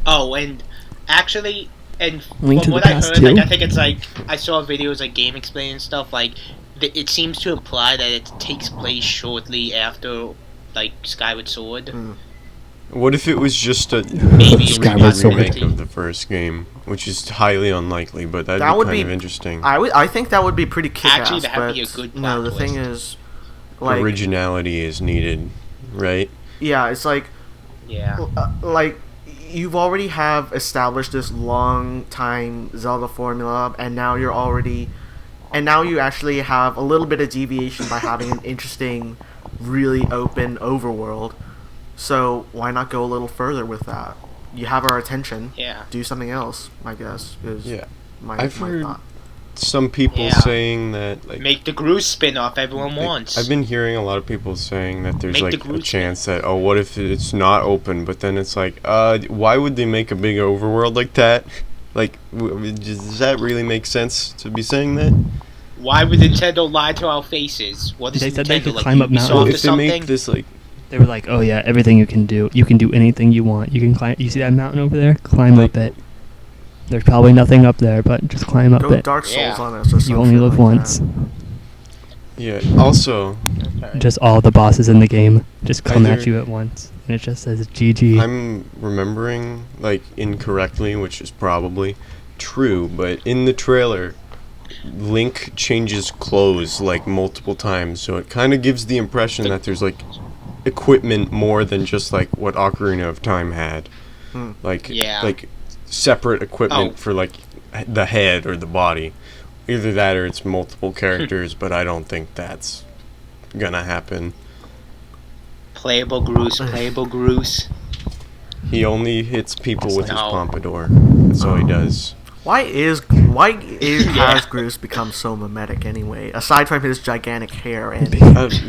Oh, and actually, and Link to from the what I Past heard, like 2? I think it's like I saw videos like game explaining stuff. Like it seems to imply that it takes place shortly after like Skyward Sword. Mm. What if it was just a Maybe Skyward Sword. remake of the first game, which is highly unlikely, but that'd That be would kind be- of interesting. I think that would be pretty kick-ass. Actually, that would but be a good no, plot the thing twist. is, like, Originality is needed, right? yeah, it's like Yeah. like you've already have established this long time Zelda formula, and now you actually have a little bit of deviation by having an interesting, really open overworld. So why not go a little further with that? You have our attention. Yeah. Do something else, I guess. Is Yeah. my, I've my heard thought. some people Yeah. saying that like Make the Groove spin-off everyone like, wants. I've been hearing a lot of people saying that there's Make the like a Groot chance that what if it's not open, but then it's like why would they make a big overworld like that? Like does that really make sense to be saying that? Why would Nintendo lie to our faces? What is They Nintendo said they could like? climb up Ubisoft mountains. Well, or if they something? make this like They were like, oh yeah, everything you can do anything you want. You can climb. You see that mountain over there? Climb up it. There's probably nothing up there, but just climb up Go it. Dark Souls Yeah. on us or something. You only live once. yeah. Also, Just all the bosses in the game just come at Either- you at once, and it just says GG. I'm remembering like incorrectly, which is probably true, but in the trailer, Link changes clothes like multiple times, so it kind of gives the impression that there's like equipment more than just like what Ocarina of Time had. Like Yeah. like separate equipment Oh. for like the head or the body. Either that or it's multiple characters, but I don't think that's gonna happen. Playable Groose, playable Groose. He only hits people with his No. pompadour. That's all he does. Why Yeah. has Groose become so mimetic anyway? Aside from his gigantic hair and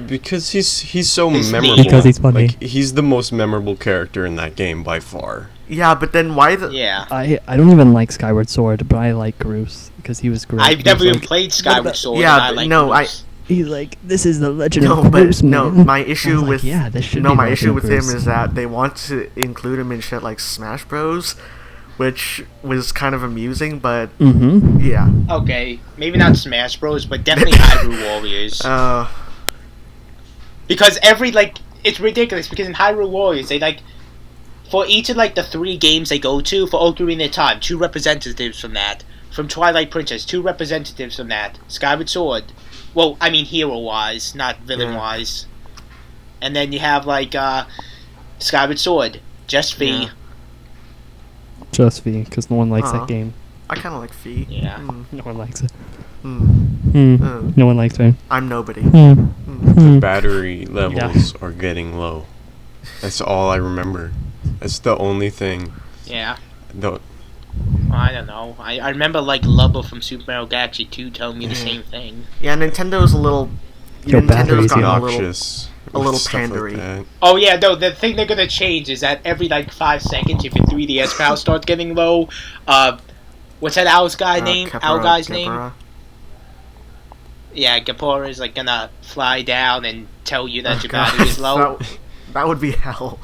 Because he's so He's memorable. neat. Because he's funny. Like he's the most memorable character in that game by far. yeah, but then why the Yeah. I don't even like Skyward Sword, but I like Groose because he was great. I've He never was even like, played Skyward Sword. Yeah, and I but like no, Groose. He's like, this is the legend no, of but Groose, no, man. my I issue was like, with yeah, this should no, be my Legend issue of with him Groose. is that they want to include him in shit like Smash Bros, which was kind of amusing, but Mm-hmm. yeah. Okay, maybe not Smash Bros, but definitely Hyrule Warriors. Because it's ridiculous. Because in Hyrule Warriors, they for each of the 3 games they go to, for Ocarina of Time, 2 representatives from that. From Twilight Princess, 2 representatives from that. Skyward Sword, well, I mean hero-wise, not villain-wise. And then you have Skyward Sword, just V. Yeah. Just V, because no one likes Aw. that game. I kind of like Fee. Yeah. No one likes it. Mm. No one likes it. I'm nobody. The battery levels are getting low. That's all I remember. That's the only thing. Yeah. The, I don't know. I remember like Lubba from Super Mario Galaxy 2 telling me the same thing. Yeah, Nintendo's a little. Yo, Nintendo's batteries, gotten yeah. a little. obnoxious. a little with stuff like pandery. that. Oh yeah, no. The thing they're gonna change is that every like 5 seconds, if your 3DS power starts getting low, what's that owl's guy name? Owl guy's name? Yeah, Gapora is like gonna fly down and tell you that your battery is low. That would be hell.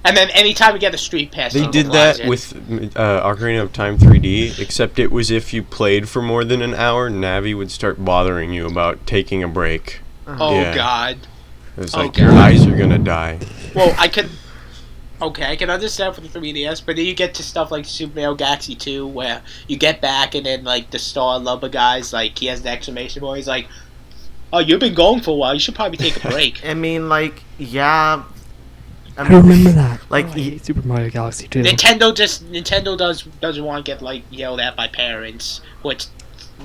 And then anytime you get a street pass, They it did flies that in. with Ocarina of Time 3D, except it was if you played for more than an hour, Navi would start bothering you about taking a break. Oh Yeah. God. It was Oh, like, your God. eyes are gonna die. Well, I can understand for the 3DS, but then you get to stuff like Super Mario Galaxy 2, where you get back and then like the Star Lubba guy's like he has the exclamation point. He's like, "Oh, you've been going for a while. You should probably take a break." I mean, like, yeah. I remember that. Like, I hate Super Mario Galaxy 2. Nintendo doesn't want to get like yelled at by parents who are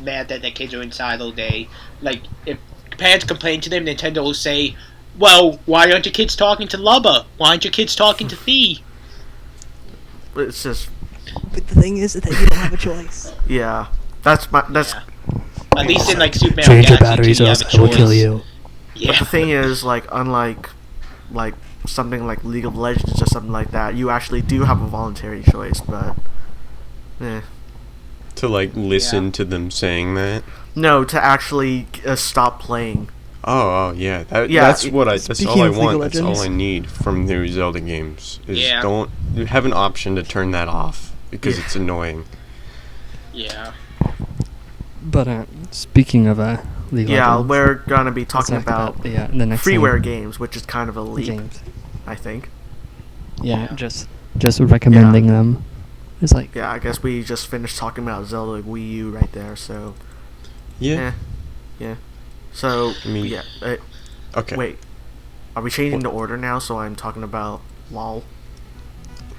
mad that their kids are inside all day. Like if parents complain to them, Nintendo will say, "Well, why aren't your kids talking to Lubba? Why aren't your kids talking to Fee?" It's just, But the thing is that you don't have a choice. yeah. That's Yeah. At least in like Super Mario Change your Galaxy batteries 2, or you else have I a will choice. kill you. But Yeah. the thing is, like, unlike, like, something like League of Legends or something like that, you actually do have a voluntary choice, but, To like listen Yeah. to them saying that. no, to actually stop playing. Oh yeah. Yeah, That's what I. That's Speaking all I of League of want. That's all Legends- I need from new Zelda games. Is Yeah. don't you have an option to turn that off because it's annoying. Yeah. But speaking of League of Yeah, Legends, we're gonna be let's talking talk about the next freeware thing, games, which is kind of a leap, games. I think. Yeah, Yeah. just recommending them. It's like Yeah, I guess we just finished talking about Zelda Wii U right there, so, Yeah. yeah. So, I mean- yeah. Okay. Wait, are we changing the order now? So I'm talking about LOL.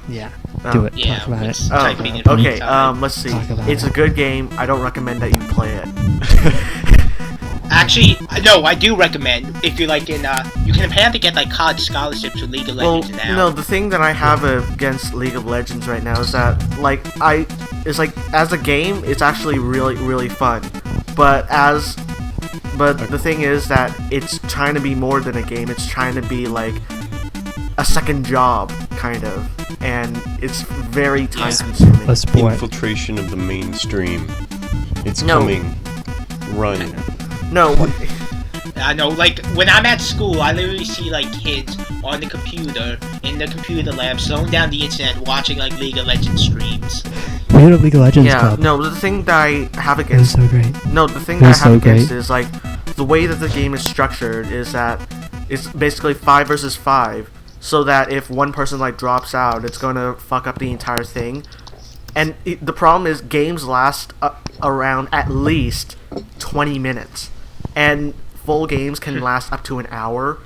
yeah, Oh. do it. Yeah. Talk about it. let's Oh, type in it okay. anytime. Let's see. Talk about It's it. a good game. I don't recommend that you play it. Actually, no, I do recommend if you like you can apparently get like college scholarships with League of Well, Legends now. no. The thing that I have against League of Legends right now is that, like, it's like as a game, it's actually really, really fun. But the thing is that it's trying to be more than a game. It's trying to be like a second job, kind of, and it's very time-consuming. A sport. Infiltration of the mainstream. It's No. coming. Run. No, I know, like when I'm at school, I literally see like kids on the computer in the computer lab, slowing down the internet, watching like League of Legends streams. We had a League of Legends yeah, club. no. The thing that I have It was against so great. No, the thing It that I was have so against great. is like the way that the game is structured is that it's basically 5 versus 5, so that if one person like drops out, it's gonna fuck up the entire thing. And the problem is games last around at least 20 minutes, and full games can last up to an hour,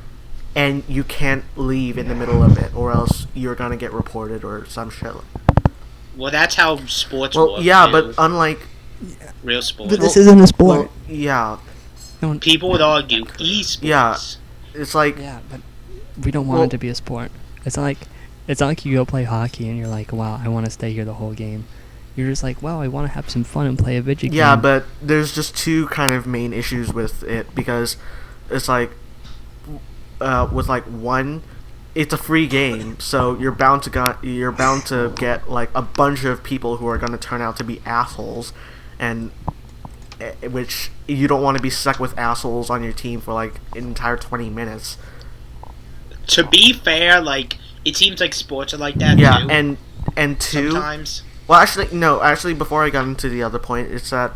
and you can't leave in the middle of it, or else you're gonna get reported or some shit. Well, that's how sports Well, work. yeah, too. but unlike real sports. But this isn't a sport. well, yeah, No one- People would argue esports. Yeah. it's like Yeah, but we don't want Well- it to be a sport. It's not like you go play hockey and you're like, wow, I want to stay here the whole game. You're just like, wow, I want to have some fun and play a video game. Yeah, but there's just two kind of main issues with it, because it's like, with like one, it's a free game, so you're bound to get like a bunch of people who are gonna turn out to be assholes, and which you don't want to be stuck with assholes on your team for like an entire 20 minutes. To be fair, like it seems like sports are like that Yeah, too. and two. Sometimes. Well, actually, no. Actually, before I got into the other point, it's that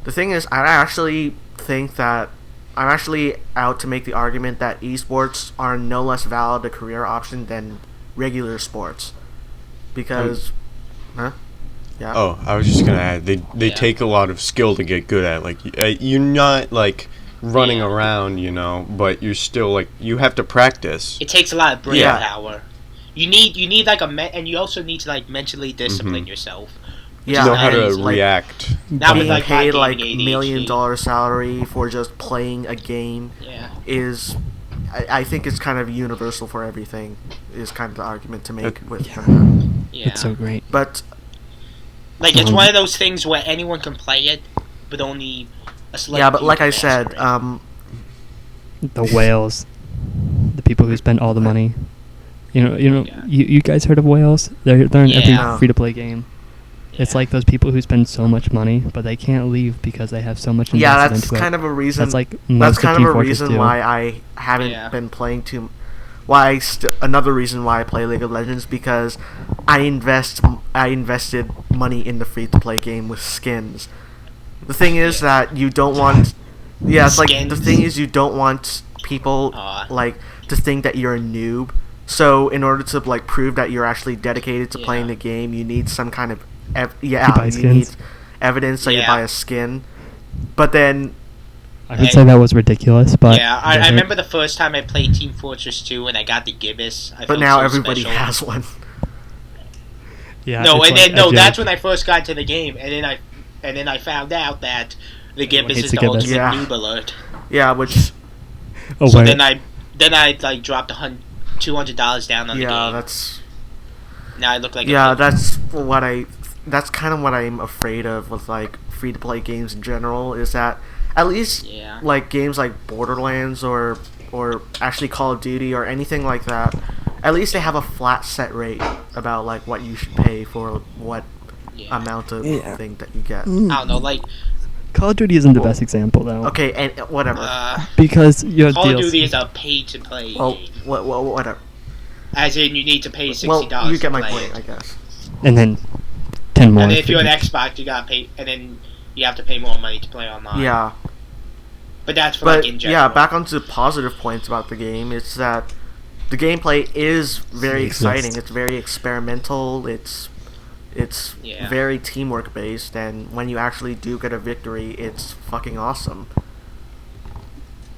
the thing is, I actually think that I'm actually out to make the argument that esports are no less valid a career option than regular sports, because, huh? Yeah. Oh, I was just gonna add. They Yeah. take a lot of skill to get good at. Like you're not like running Yeah. around, but you're still like you have to practice. It takes a lot of brain Yeah. power. You need like and you also need to like mentally discipline yourself. Yeah, know how to and, like, react. Not with being like paid my like gaming $1 million ADHD. salary for just playing a game Yeah. is, I think it's kind of universal for everything. Is kind of the argument to make with Yeah. that. Yeah. It's so great. But Like it's one of those things where anyone can play it, but only a select yeah, but few like I can said, master it. The whales, the people who spend all the money. Yeah. You guys heard of whales? They're in Yeah. every free-to-play game. It's Yeah. like those people who spend so much money, but they can't leave because they have so much invested yeah, that's into it. kind of a reason. That's like That's most of kind Team of a Fortress reason 2. why I haven't Yeah. been playing too. Another reason why I play League of Legends, because I invested money in the free-to-play game with skins. The thing is that you don't want. Yeah, it's like the Skins. thing is you don't want people like to think that you're a noob. So in order to like prove that you're actually dedicated to playing Yeah. the game, you need some kind of You buy you skins. need evidence that you Yeah. buy a skin. But then I would say that was ridiculous, but Yeah, I remember the first time I played Team Fortress 2 and I got the gibbous. I but felt now so everybody special. has one. Yeah, No, it's and like then no, a that's joke. when I first got into the game, and then I found out that the Everyone gibbous hates is the the gibbous. ultimate Yeah. noob alert. Yeah, which Oh, So wait. then I like dropped $200 down on the yeah, game. that's Now I look like yeah, a that's kind of what I'm afraid of with like free to play games in general, is that at least Yeah. like games like Borderlands or actually Call of Duty or anything like that, at least they have a flat set rate about like what you should pay for what Yeah. amount of Yeah. thing that you get. I don't know, like Call of Duty isn't the best example though. Okay, and whatever. Because you have Call of DLC. Duty is a pay-to-play well, game. whatever. As in, you need to pay $60 Well, you get to my play point, it. I guess. And then 10 more. And then if you're an for each. Xbox, you gotta pay, and then you have to pay more money to play online. Yeah. But that's for But like in general. yeah, back onto positive points about the game. It's that the gameplay is very Exist. exciting. It's very experimental. It's Yeah. very teamwork based, and when you actually do get a victory, it's fucking awesome.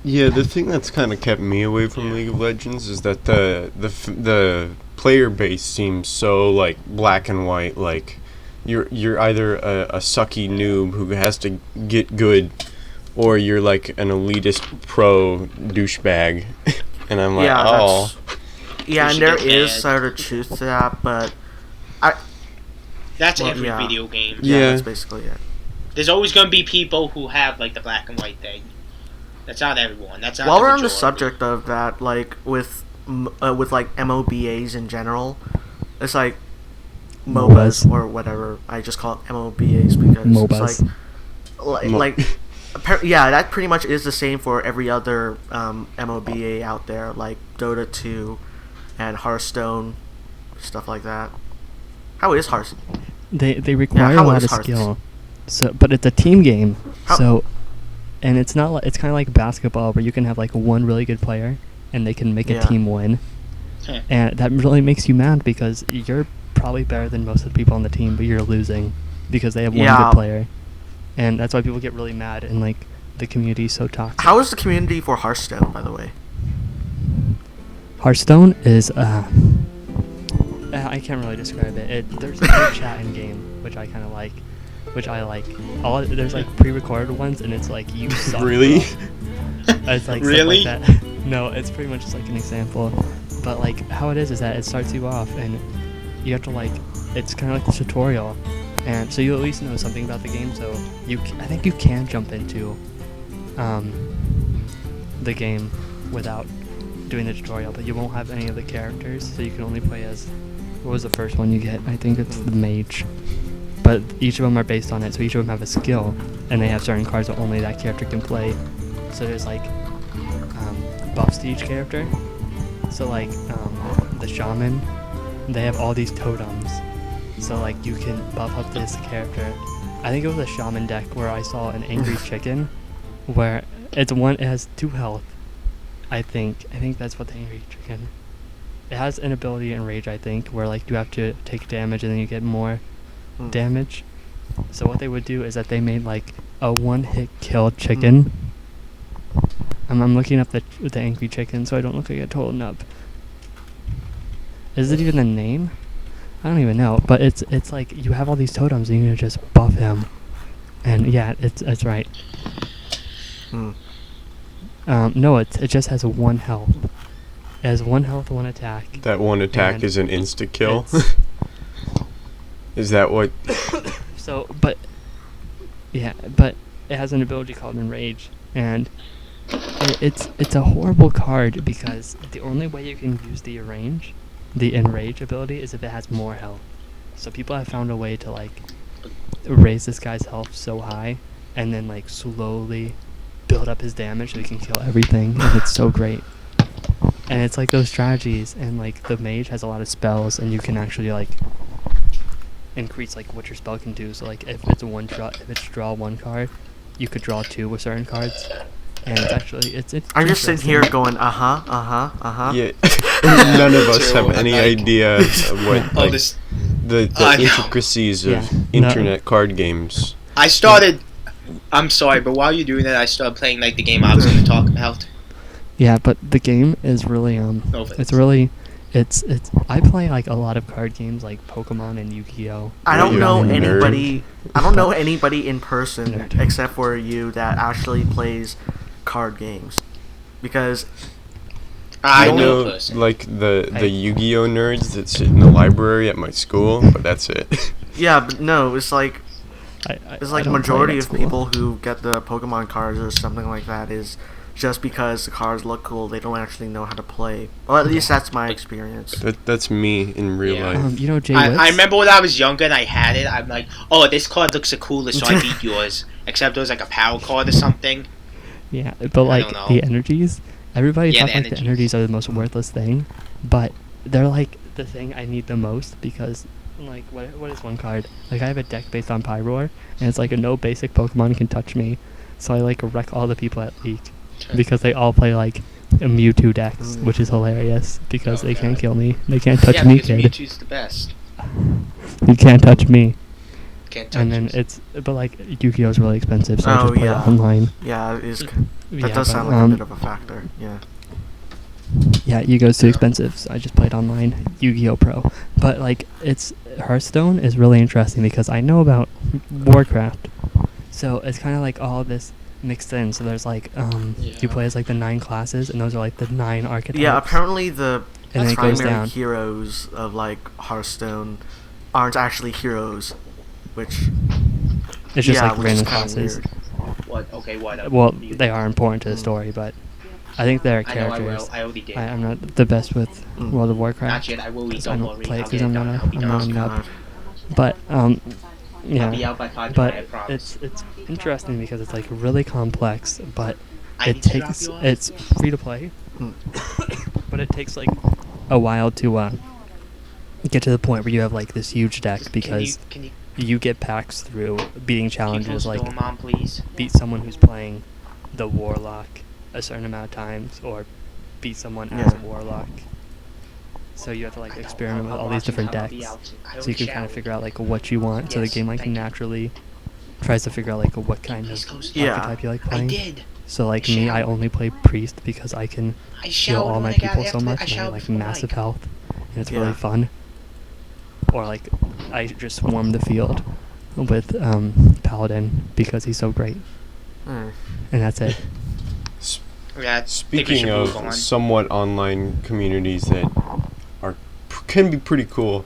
Yeah, the thing that's kind of kept me away from League of Legends is that the player base seems so like black and white. Like you're either a sucky noob who has to get good, or you're like an elitist pro douchebag. And I'm like, yeah, oh, yeah, You and should there get is bad. sort of truth to that, but That's well, every yeah. video game. Yeah. that's basically it. There's always gonna be people who have like the black and white thing. That's not everyone. That's not While the we're on the majority. subject of that, like with like MOBAs in general, it's like MOBAs MOBAs. or whatever. I just call it MOBAs because MOBAs. it's yeah, that pretty much is the same for every other MOBA out there, like Dota 2 and Hearthstone, stuff like that. How is Hearthstone? They require how a lot is of Hearthstone? skill. So, but it's a team game. How- So, and it's not. It's kind of like basketball, where you can have like one really good player, and they can make a Yeah. team win. And that really makes you mad because you're probably better than most of the people on the team, but you're losing because they have one Yeah. good player. And that's why people get really mad, and like the community is so toxic. How is the community for Hearthstone, by the way? Hearthstone is I can't really describe it. There's a good chat in game, which I kind of like, which I like. There's like pre-recorded ones, and it's like you suck. really? It's like Really? stuff like that. No, it's pretty much just like an example. But like how it is that it starts you off, and you have to like it's kind of like the tutorial, and so you at least know something about the game. So I think you can jump into the game without doing the tutorial, but you won't have any of the characters, so you can only play as what was the first one you get? I think it's the mage. But each of them are based on it, so each of them have a skill, and they have certain cards that only that character can play. So there's like buffs to each character. So like the shaman, they have all these totems. So like you can buff up this character. I think it was a shaman deck where I saw an angry chicken, where it has 2 health. I think that's what the angry chicken. It has an ability in rage, I think, where like you have to take damage and then you get more damage. So what they would do is that they made like a 1-hit kill chicken. I'm looking up the angry chicken so I don't look like a total nub. Is it even a name? I don't even know. But it's like you have all these totems and you can just buff him. And yeah, it's right. Hmm. No, it just has 1 health. It has 1 health, 1 attack. That one attack And is an insta kill. it's- Is that what? So, but it has an ability called Enrage, and it's a horrible card because the only way you can use the Enrage ability is if it has more health. So people have found a way to like raise this guy's health so high, and then like slowly build up his damage so he can kill everything, and it's so great. And it's like those strategies, and like the mage has a lot of spells, and you can actually like increase like what your spell can do. So like if it's draw 1 card, you could draw 2 with certain cards, and it's actually it's. I'm just sitting here interesting. going, uh-huh. Yeah. None of us have Terrible, any like- idea of what Oh, like, this. the I know. intricacies of Yeah. No. internet card games. I started. I'm sorry, but while you're doing that, I started playing like the game I was going to talk about. Yeah, but the game is really No offense. it's really it's I play like a lot of card games like Pokemon and Yu-Gi-Oh. I What, don't you're know a nerd? anybody. I don't know anybody in person Nerd. except for you that actually plays card games, because I I know a know person. like the I- Yu-Gi-Oh nerds that sit in the library at my school, but that's it. yeah, but no, it's like I it's like don't play majority at of school. people who get the Pokemon cards or something like that is just because the cards look cool. They don't actually know how to play. Well, at least that's my experience. That's me in real Yeah. life. You know Jay I Witz? remember when I was younger and I had it. I'm like, oh, this card looks the coolest, so I beat yours. Except it was like a power card or something. Yeah, but like don't know. the energies, everybody Yeah, thought the like the energies. energies are the most worthless thing, but they're like the thing I need the most because like what is 1 card? Like I have a deck based on Pyroar, and it's like a no basic Pokemon can touch me, so I like wreck all the people at League because they all play like a Mewtwo decks, which is hilarious because Oh, they can't God. kill me. They can't touch yeah, me, because kid. Mewtwo's the best. You can't touch me. Can't touch And then us. but like Yu-Gi-Oh is really expensive, so I Oh, just play yeah. it online. Yeah, that Yeah, does but, sound like a bit of a factor. Yeah. Yeah, Yu-Gi-Oh's too expensive, so I just played online Yu-Gi-Oh Pro. But like, it's Hearthstone is really interesting because I know about Warcraft, so it's kind of like all this mixed in. So there's like, you play as like the 9 classes, and those are like the 9 archetypes. Yeah, apparently the And then it goes primary down. heroes of like Hearthstone aren't actually heroes, which It's just yeah, like which random is kinda classes. weird. What? Okay, what? Well, they are important to the story, but I think they're I know I will. characters. I already did. I'm not the best with Mm. World of Not Warcraft, yet. I will read. 'cause I Don't don't worry. play I'll it get 'cause it I'm done. not a- I'll be I'm done. not Oh, a nub. God. but I'll yeah. be out by 5:20, But I promise. it's interesting because it's like really complex, but I it need to drop takes you off. it's free to play, Mm. but it takes like a while to get to the point where you have like this huge deck because Can you you get packs through beating keep challenges those like dorm on, please? beat someone who's playing the warlock a certain amount of times or beat someone as a Yeah. warlock. So you have to like I know, experiment with I'm all these watching different how I'll be decks, out. I so you already can kind of showered. figure out like what you want. So the Yes, game like thank you. naturally tries to figure out like what kind Please of close Yeah. archetype you like I playing. did. So like I me, I showered. only play priest because I can I heal showered all when my I got people after so the- much, I and I have showered like before massive Mike. health, and it's Yeah. really fun. Or like, I just swarm the field with Paladin because he's so great, Mm. and that's it. Yeah, I think we Speaking should move of on. somewhat online communities that are can be pretty cool,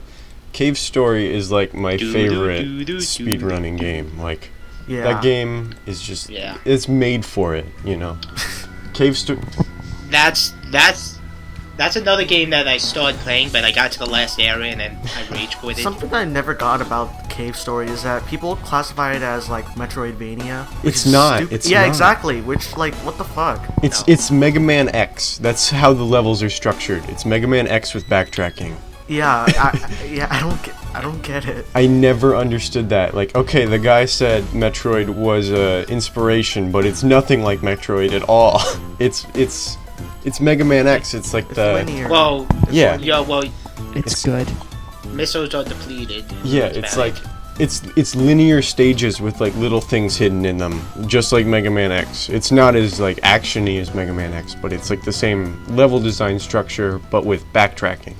Cave Story is like my favorite speedrunning game. Like Yeah. that game is just Yeah. it's made for it, you know. Cave Story. That's another game that I started playing, but I got to the last area and then I rage quit it. Something I never got about Cave Story is that people classify it as like Metroidvania. which It's is not, stupid. it's yeah, not. exactly. Which like, what the fuck? It's Mega Man X. That's how the levels are structured. It's Mega Man X with backtracking. Yeah, I don't get it. I never understood that. Like, okay, the guy said Metroid was inspiration, but it's nothing like Metroid at all. It's Mega Man X. It's like It's the linear. Well, yeah, yeah, well, It's good. missiles are depleted. yeah. That's It's about like it. it's linear stages with like little things hidden in them, just like Mega Man X. It's not as like actiony as Mega Man X, but it's like the same level design structure, but with backtracking.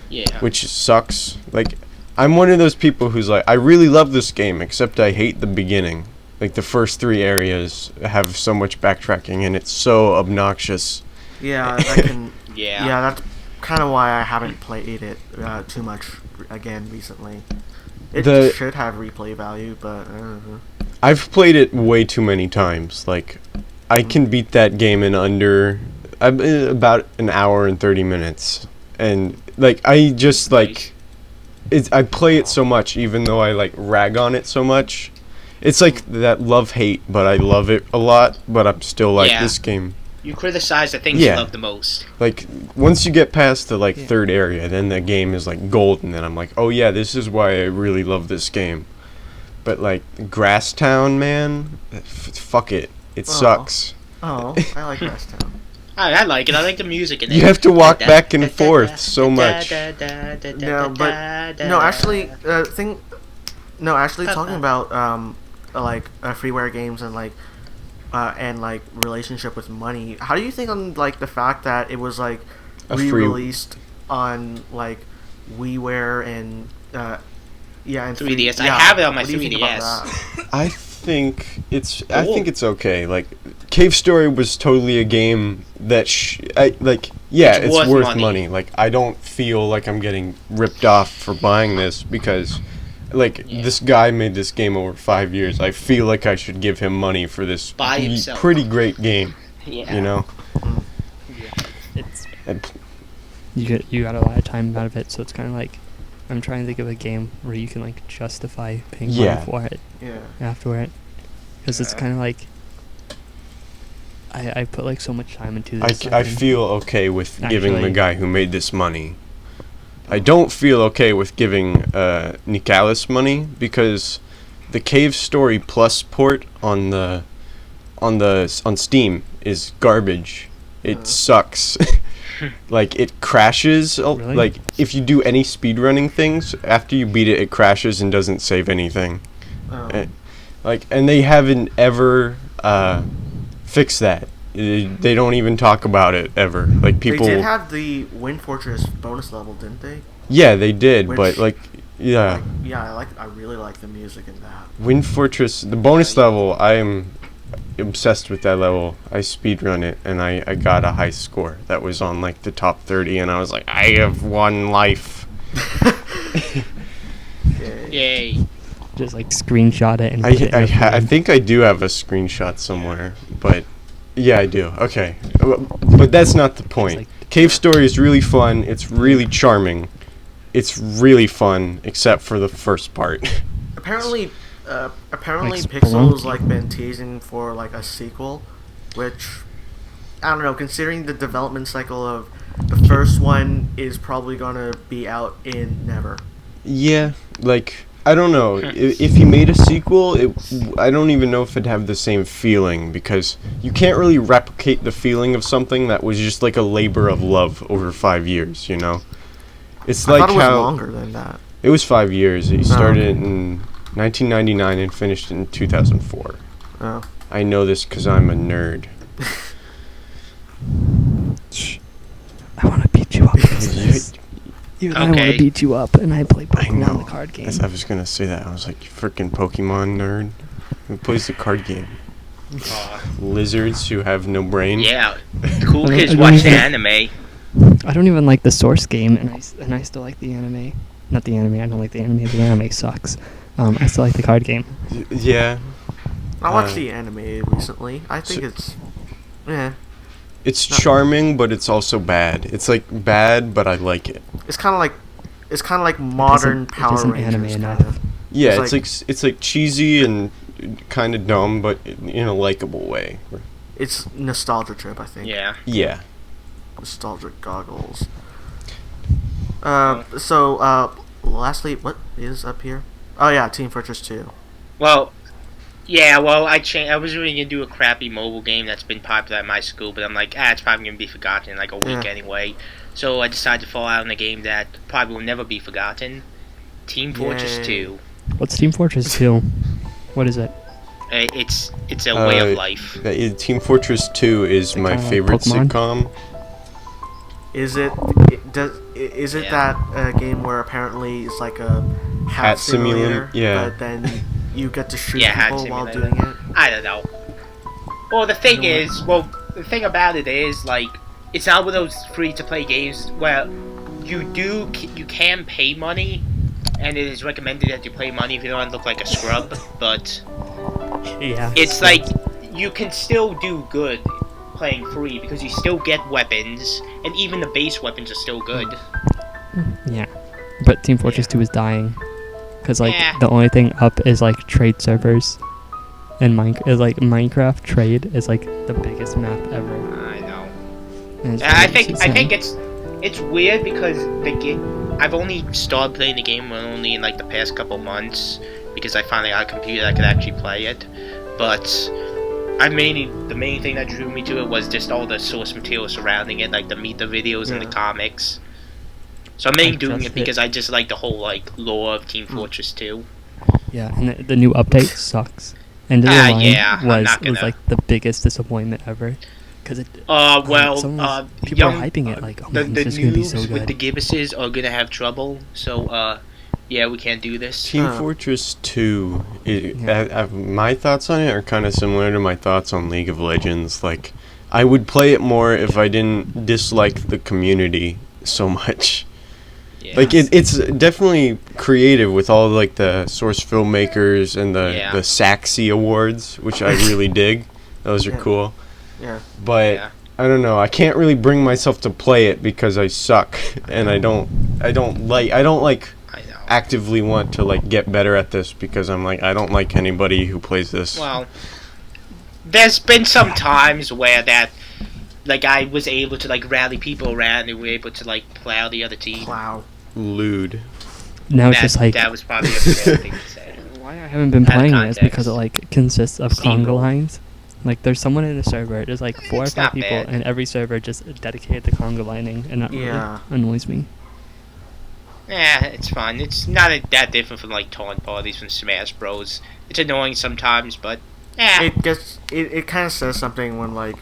Yeah. which sucks. Like, I'm one of those people who's like, I really love this game, except I hate the beginning. Like, the first 3 areas have so much backtracking, and it's so obnoxious. Yeah, I can. Yeah. Yeah, that's kind of why I haven't played it too much again recently. It should have replay value, but I don't know. I've played it way too many times. Like, I can beat that game in under about an hour and 30 minutes. And, like, I just, like, I play it so much, even though I, like, rag on it so much. It's like that love-hate, but I love it a lot, but I'm still like, this game. You criticize the things you love the most. Like, once you get past the, like, 3rd area, then the game is, like, golden, and I'm like, oh, yeah, this is why I really love this game. But, like, Grass Town, man, fuck it. It sucks. Oh, I like Grass Town. I like it. I like the music in it. You have to walk back and forth so much. No, but no, actually, talking about like freeware games and like relationship with money. How do you think on like the fact that it was like re-released on like WiiWare and and 3DS? I have it on my 3DS. I think it's okay. Like, Cave Story was totally a game that it's worth money. Like, I don't feel like I'm getting ripped off for buying this because, like, this guy made this game over 5 years. I feel like I should give him money for this pretty great game. Yeah. You know. It's you got a lot of time out of it, so it's kind of like I'm trying to think of a game where you can like justify paying money for it. Yeah. Afterward, because it's kind of like I put like so much time into this. I feel okay with giving the guy who made this money. I don't feel okay with giving Nicalis money because the Cave Story Plus port on Steam is garbage. It sucks. Like, it crashes. Really? Like, if you do any speedrunning things, after you beat it, it crashes and doesn't save anything. And they haven't ever fixed that. They don't even talk about it ever. Like, people. They did have the Wind Fortress bonus level, didn't they? Yeah, they did, but like, yeah. I really like the music in that. Wind Fortress, the bonus level, I am obsessed with that level. I speedrun it, and I got a high score. That was on like the top 30, and I was like, I have 1 life. Yay. Just like screenshot it and I think I do have a screenshot somewhere, but yeah, I do. Okay, but that's not the point. Like, Cave Story is really fun. It's really charming. It's really fun, except for the first part. Apparently Like Pixel's Spelunky. like been teasing for like a sequel, which I don't know. Considering the development cycle of the first one is probably gonna be out in never. Yeah, like, I don't know. If you made a sequel, I don't even know if it'd have the same feeling, because you can't really replicate the feeling of something that was just like a labor of love over 5 years, you know? It's like I thought it was how longer than that. It was 5 years. He started it in 1999 and finished in 2004. Oh. I know this because I'm a nerd. I want to beat you up. Even I want to beat you up, and I play Pokemon the card game. I was gonna say that. I was like, you freaking Pokemon nerd. Who plays the card game? Lizards who have no brain. Yeah. Cool kids watch the anime. I don't even like the source game, and I still like the anime. Not the anime. I don't like the anime. The anime sucks. I still like the card game. Yeah. I watched the anime recently. I think it's, It's charming, but it's also bad. It's like bad, but I like it. It's kind of like modern Power Rangers. Anime kind enough. of. Yeah, it's like cheesy and kind of dumb, but in a likable way. It's nostalgia trip, I think. Yeah. Yeah. Nostalgic goggles. Lastly, what is up here? Oh yeah, Team Fortress 2. Well, yeah, I was really gonna do a crappy mobile game that's been popular at my school, but I'm like, it's probably gonna be forgotten in like a week anyway. So I decided to fall out on a game that probably will never be forgotten. Team Fortress 2. What's Team Fortress 2? What is it? It's a way of life. Team Fortress 2 is my favorite Pokemon? sitcom. is it Yeah. that game where apparently it's like a Hat simulator, yeah. but then you get to shoot Yeah, hat people while simulator. doing it? I don't know. Well, the thing You know is, the thing about it is, like, it's not one of those free-to-play games where you can pay money, and it is recommended that you pay money if you don't want to look like a scrub, but Yeah. it's like, you can still do good playing free, because you still get weapons, and even the base weapons are still good. Yeah. But Team Fortress 2 is dying. Because, like, Yeah. the only thing up is, like, trade servers. And Minecraft trade is, like, the biggest map ever. I know. And it's I really think insane. it's weird because the game. I've only started playing the game only in like the past couple months because I finally got a computer that could actually play it. But the main thing that drew me to it was just all the source material surrounding it, like the videos and the comics. So I'm mainly doing it because I just like the whole like lore of Team Fortress 2. Yeah, and the new update sucks. End of the line yeah, I'm was not gonna- like the biggest disappointment ever. Because it. People are hyping it like, oh man, the this is gonna be so noobs with good. the Gibbuses are gonna have trouble. So yeah, we can't do this. Team Fortress 2, Yeah. my thoughts on it are kind of similar to my thoughts on League of Legends. Like, I would play it more if I didn't dislike the community so much. Yeah. Like, it's definitely creative with all, like, the source filmmakers and the Saxy Awards, which I really dig. Those are cool. Yeah. But, Yeah. I don't know, I can't really bring myself to play it because I suck. And I don't actively want to like get better at this because I'm like I don't like anybody who plays this. Well, there's been some times where that, like, I was able to like rally people around and we were able to like plow the other team. Wow. Lewd. Now it's just like that was probably a fair thing to say. why I haven't been Out of playing it is because context. it like consists of Steamroll. conga lines. Like there's someone in a server, there's like 4 or It's 5 not people, bad. and every server just dedicated to conga lining, and that Yeah. really annoys me. Yeah, it's fun. It's not that different from like taunt parties from Smash Bros. It's annoying sometimes, but It kind of says something when like,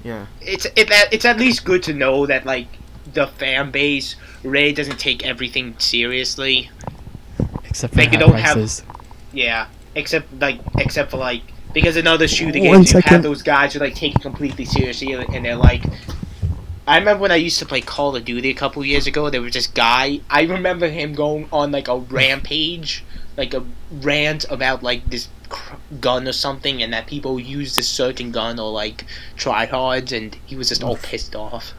yeah. it's at least good to know that like the fan base really doesn't take everything seriously. Except for Like, you hat don't have- prices. Yeah, except for like because in other shooter 1 games you second. have those guys who like take it completely seriously and they're like. I remember when I used to play Call of Duty a couple years ago. There was this guy. I remember him going on like a rampage, like a rant about like this gun or something, and that people use this certain gun or like tryhards, and he was just all pissed off.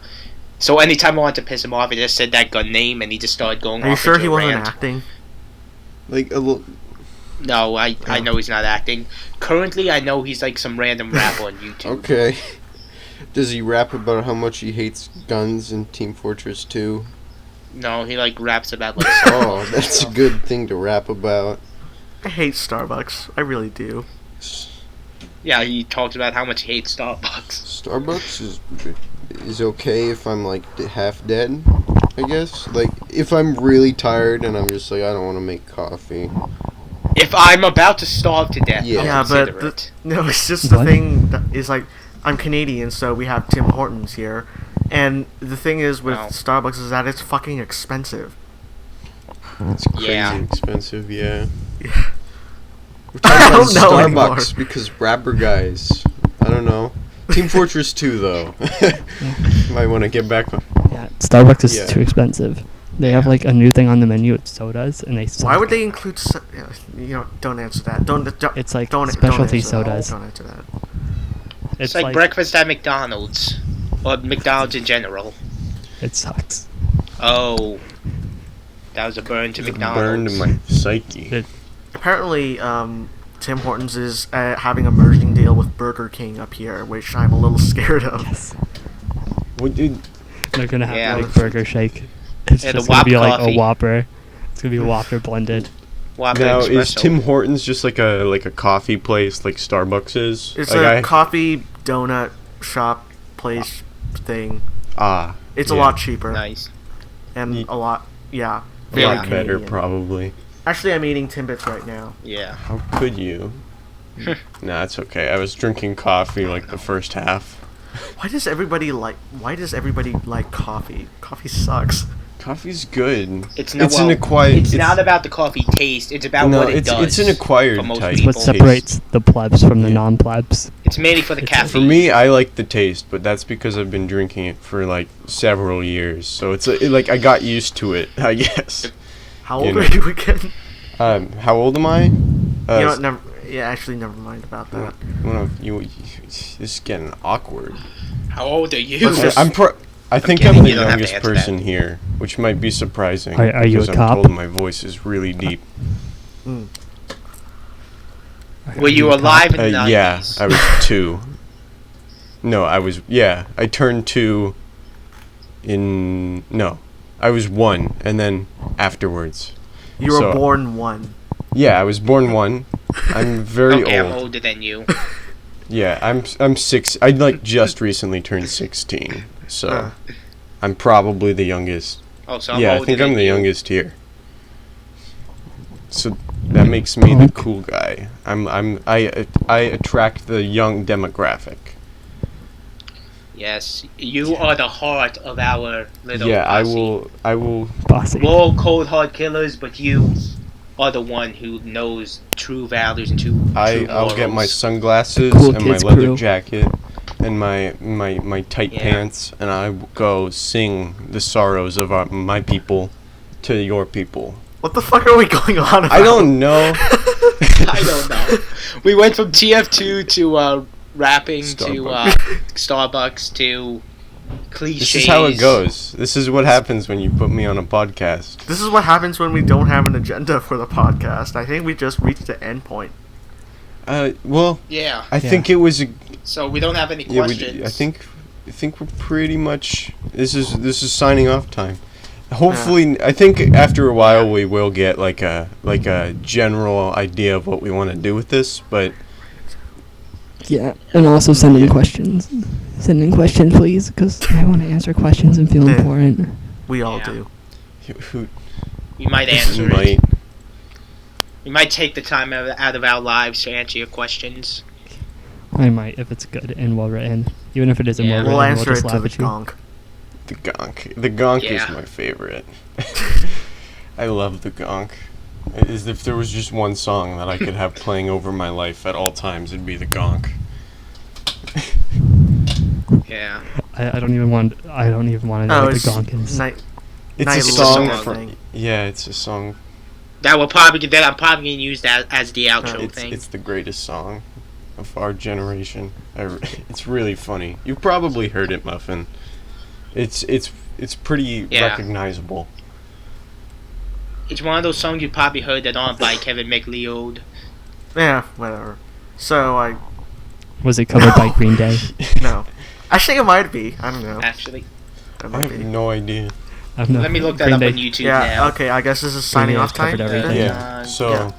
So anytime I wanted to piss him off, I just said that gun name, and he just started going Are you off sure into he a wasn't rant. acting? Like a little. No, I know he's not acting. Currently, I know he's like some random rapper on YouTube. Okay. Does he rap about how much he hates guns in Team Fortress 2? No, he like raps about like. Oh, that's a good thing to rap about. I hate Starbucks. I really do. Yeah, he talks about how much he hates Starbucks. Starbucks is okay if I'm like half dead, I guess. Like if I'm really tired and I'm just like I don't want to make coffee. If I'm about to starve to death, Yeah. I'll Yeah, consider but it. no, it's just the What? thing that is like I'm Canadian, so we have Tim Hortons here, and the thing is with Wow. Starbucks is that it's fucking expensive. It's crazy Yeah. expensive, yeah. Yeah. We're I talking don't know about anymore. Starbucks because rapper guys. I don't know. Team Fortress 2 though. Might want to get back on. Yeah, Starbucks is Yeah. too expensive. They have like a new thing on the menu. It's sodas, and they. Why would they include? Don't answer that. Don't. It's like don't, specialty don't answer sodas. That. Don't answer that. It's like breakfast at McDonald's. Or McDonald's in general. It sucks. Oh. That was a burn to It's McDonald's. burned in my psyche. It- Apparently, Tim Hortons is having a merging deal with Burger King up here, which I'm a little scared of. Yes. What did? They're gonna have Yeah. like Burger Shake. It's Yeah, the just gonna be Whop like coffee. a Whopper. It's gonna be a Whopper blended. Whopper Now is espresso. Tim Hortons just like a coffee place like Starbucks is? It's like a coffee donut shop place thing. It's a yeah. lot cheaper Nice. and Ye- a lot, a Yeah. very lot better Canadian. probably. Actually, I'm eating Timbits right now. Yeah. How could you? Nah, it's okay. I was drinking coffee like the first half. Why does everybody like coffee? Coffee sucks. Coffee's good. It's an acquired. It's not about the coffee taste. It's about what it does. It's an acquired for most type. It's people. what separates the plebs from the Yeah. non-plebs. It's mainly for the It's- caffeine. For me, I like the taste, but that's because I've been drinking it for like several years. So it's like I got used to it, I guess. How You old know. are you again? How old am I? You know what? Actually, never mind about that. This is getting awkward. How old are you? Let's just- I think kidding, I'm the you don't have to youngest answer person here, which might be surprising. Are you because a I'm cop? told my voice is really deep. Mm. Were you alive in the 90s? Yeah, I was 2. No, I turned 2 I was 1, and then afterwards. You were So- born 1. Yeah, I was born 1. I'm very Okay, I'm old. older than you. Yeah, I'm 6. I just recently turned 16, so Uh. I'm probably the youngest. Oh, so I'm Yeah, I older think than I'm the you. youngest here. So that makes me the cool guy. I attract the young demographic. Yes, you are the heart of our little Yeah, posse. I will. Bossy. We're all cold hard killers, but you are the one who knows true values and true I'll get my morals. sunglasses Cool and my kids leather crew. jacket and my tight Yeah. pants, and I will go sing the sorrows of my people to your people. What the fuck are we going on about? I don't know. I don't know. We went from TF2 to rapping to Starbucks to cliches. This is how it goes. This is what happens when you put me on a podcast. This is what happens when we don't have an agenda for the podcast. I think we just reached the end point. Well, Yeah. I think it was a So we don't have any yeah. questions. I think we're pretty much. This is signing off time. Hopefully, I think after a while we will get like a general idea of what we want to do with this, but Yeah, and also send in questions. Send in questions, please, because I want to answer questions and feel Yeah. important. We all Yeah. do. who We might answer might? it. We might take the time out of our lives to answer your questions. I might, if it's good and well written. Even if it isn't Yeah. well We'll written, answer we'll it just to laugh the at you. gonk. The gonk. The gonk is Yeah. my favorite. I love the gonk. As if there was just one song that I could have playing over my life at all times, it'd be the gonk. Yeah. I don't even want to know Oh, what the it's gonk is. night. It's Night a Lord song song, from. thing. Yeah, it's a song. I'm probably gonna use that as the outro thing. It's the greatest song of our generation. It's really funny. You probably heard it, Muffin. It's pretty Yeah. recognizable. It's one of those songs you probably heard that aren't by Kevin McLeod. Yeah, whatever. So Was it covered by Green Day? no. I think it might be. I don't know. Actually, It I might have be. no idea. I have no. let me look that Green up Day. on YouTube Yeah. now. Okay. I guess this is signing Day off has time. covered everything. then? Yeah. So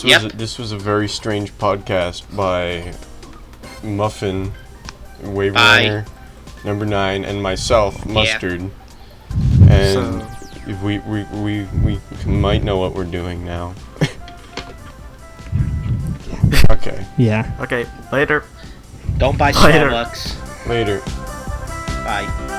Yeah. this was a very strange podcast by Muffin, Wave Bye. Runner, Number 9, and myself, Mustard. And So- we might know what we're doing now. Okay. Yeah. Okay. Later. Don't buy Later. Starbucks. Later. Bye.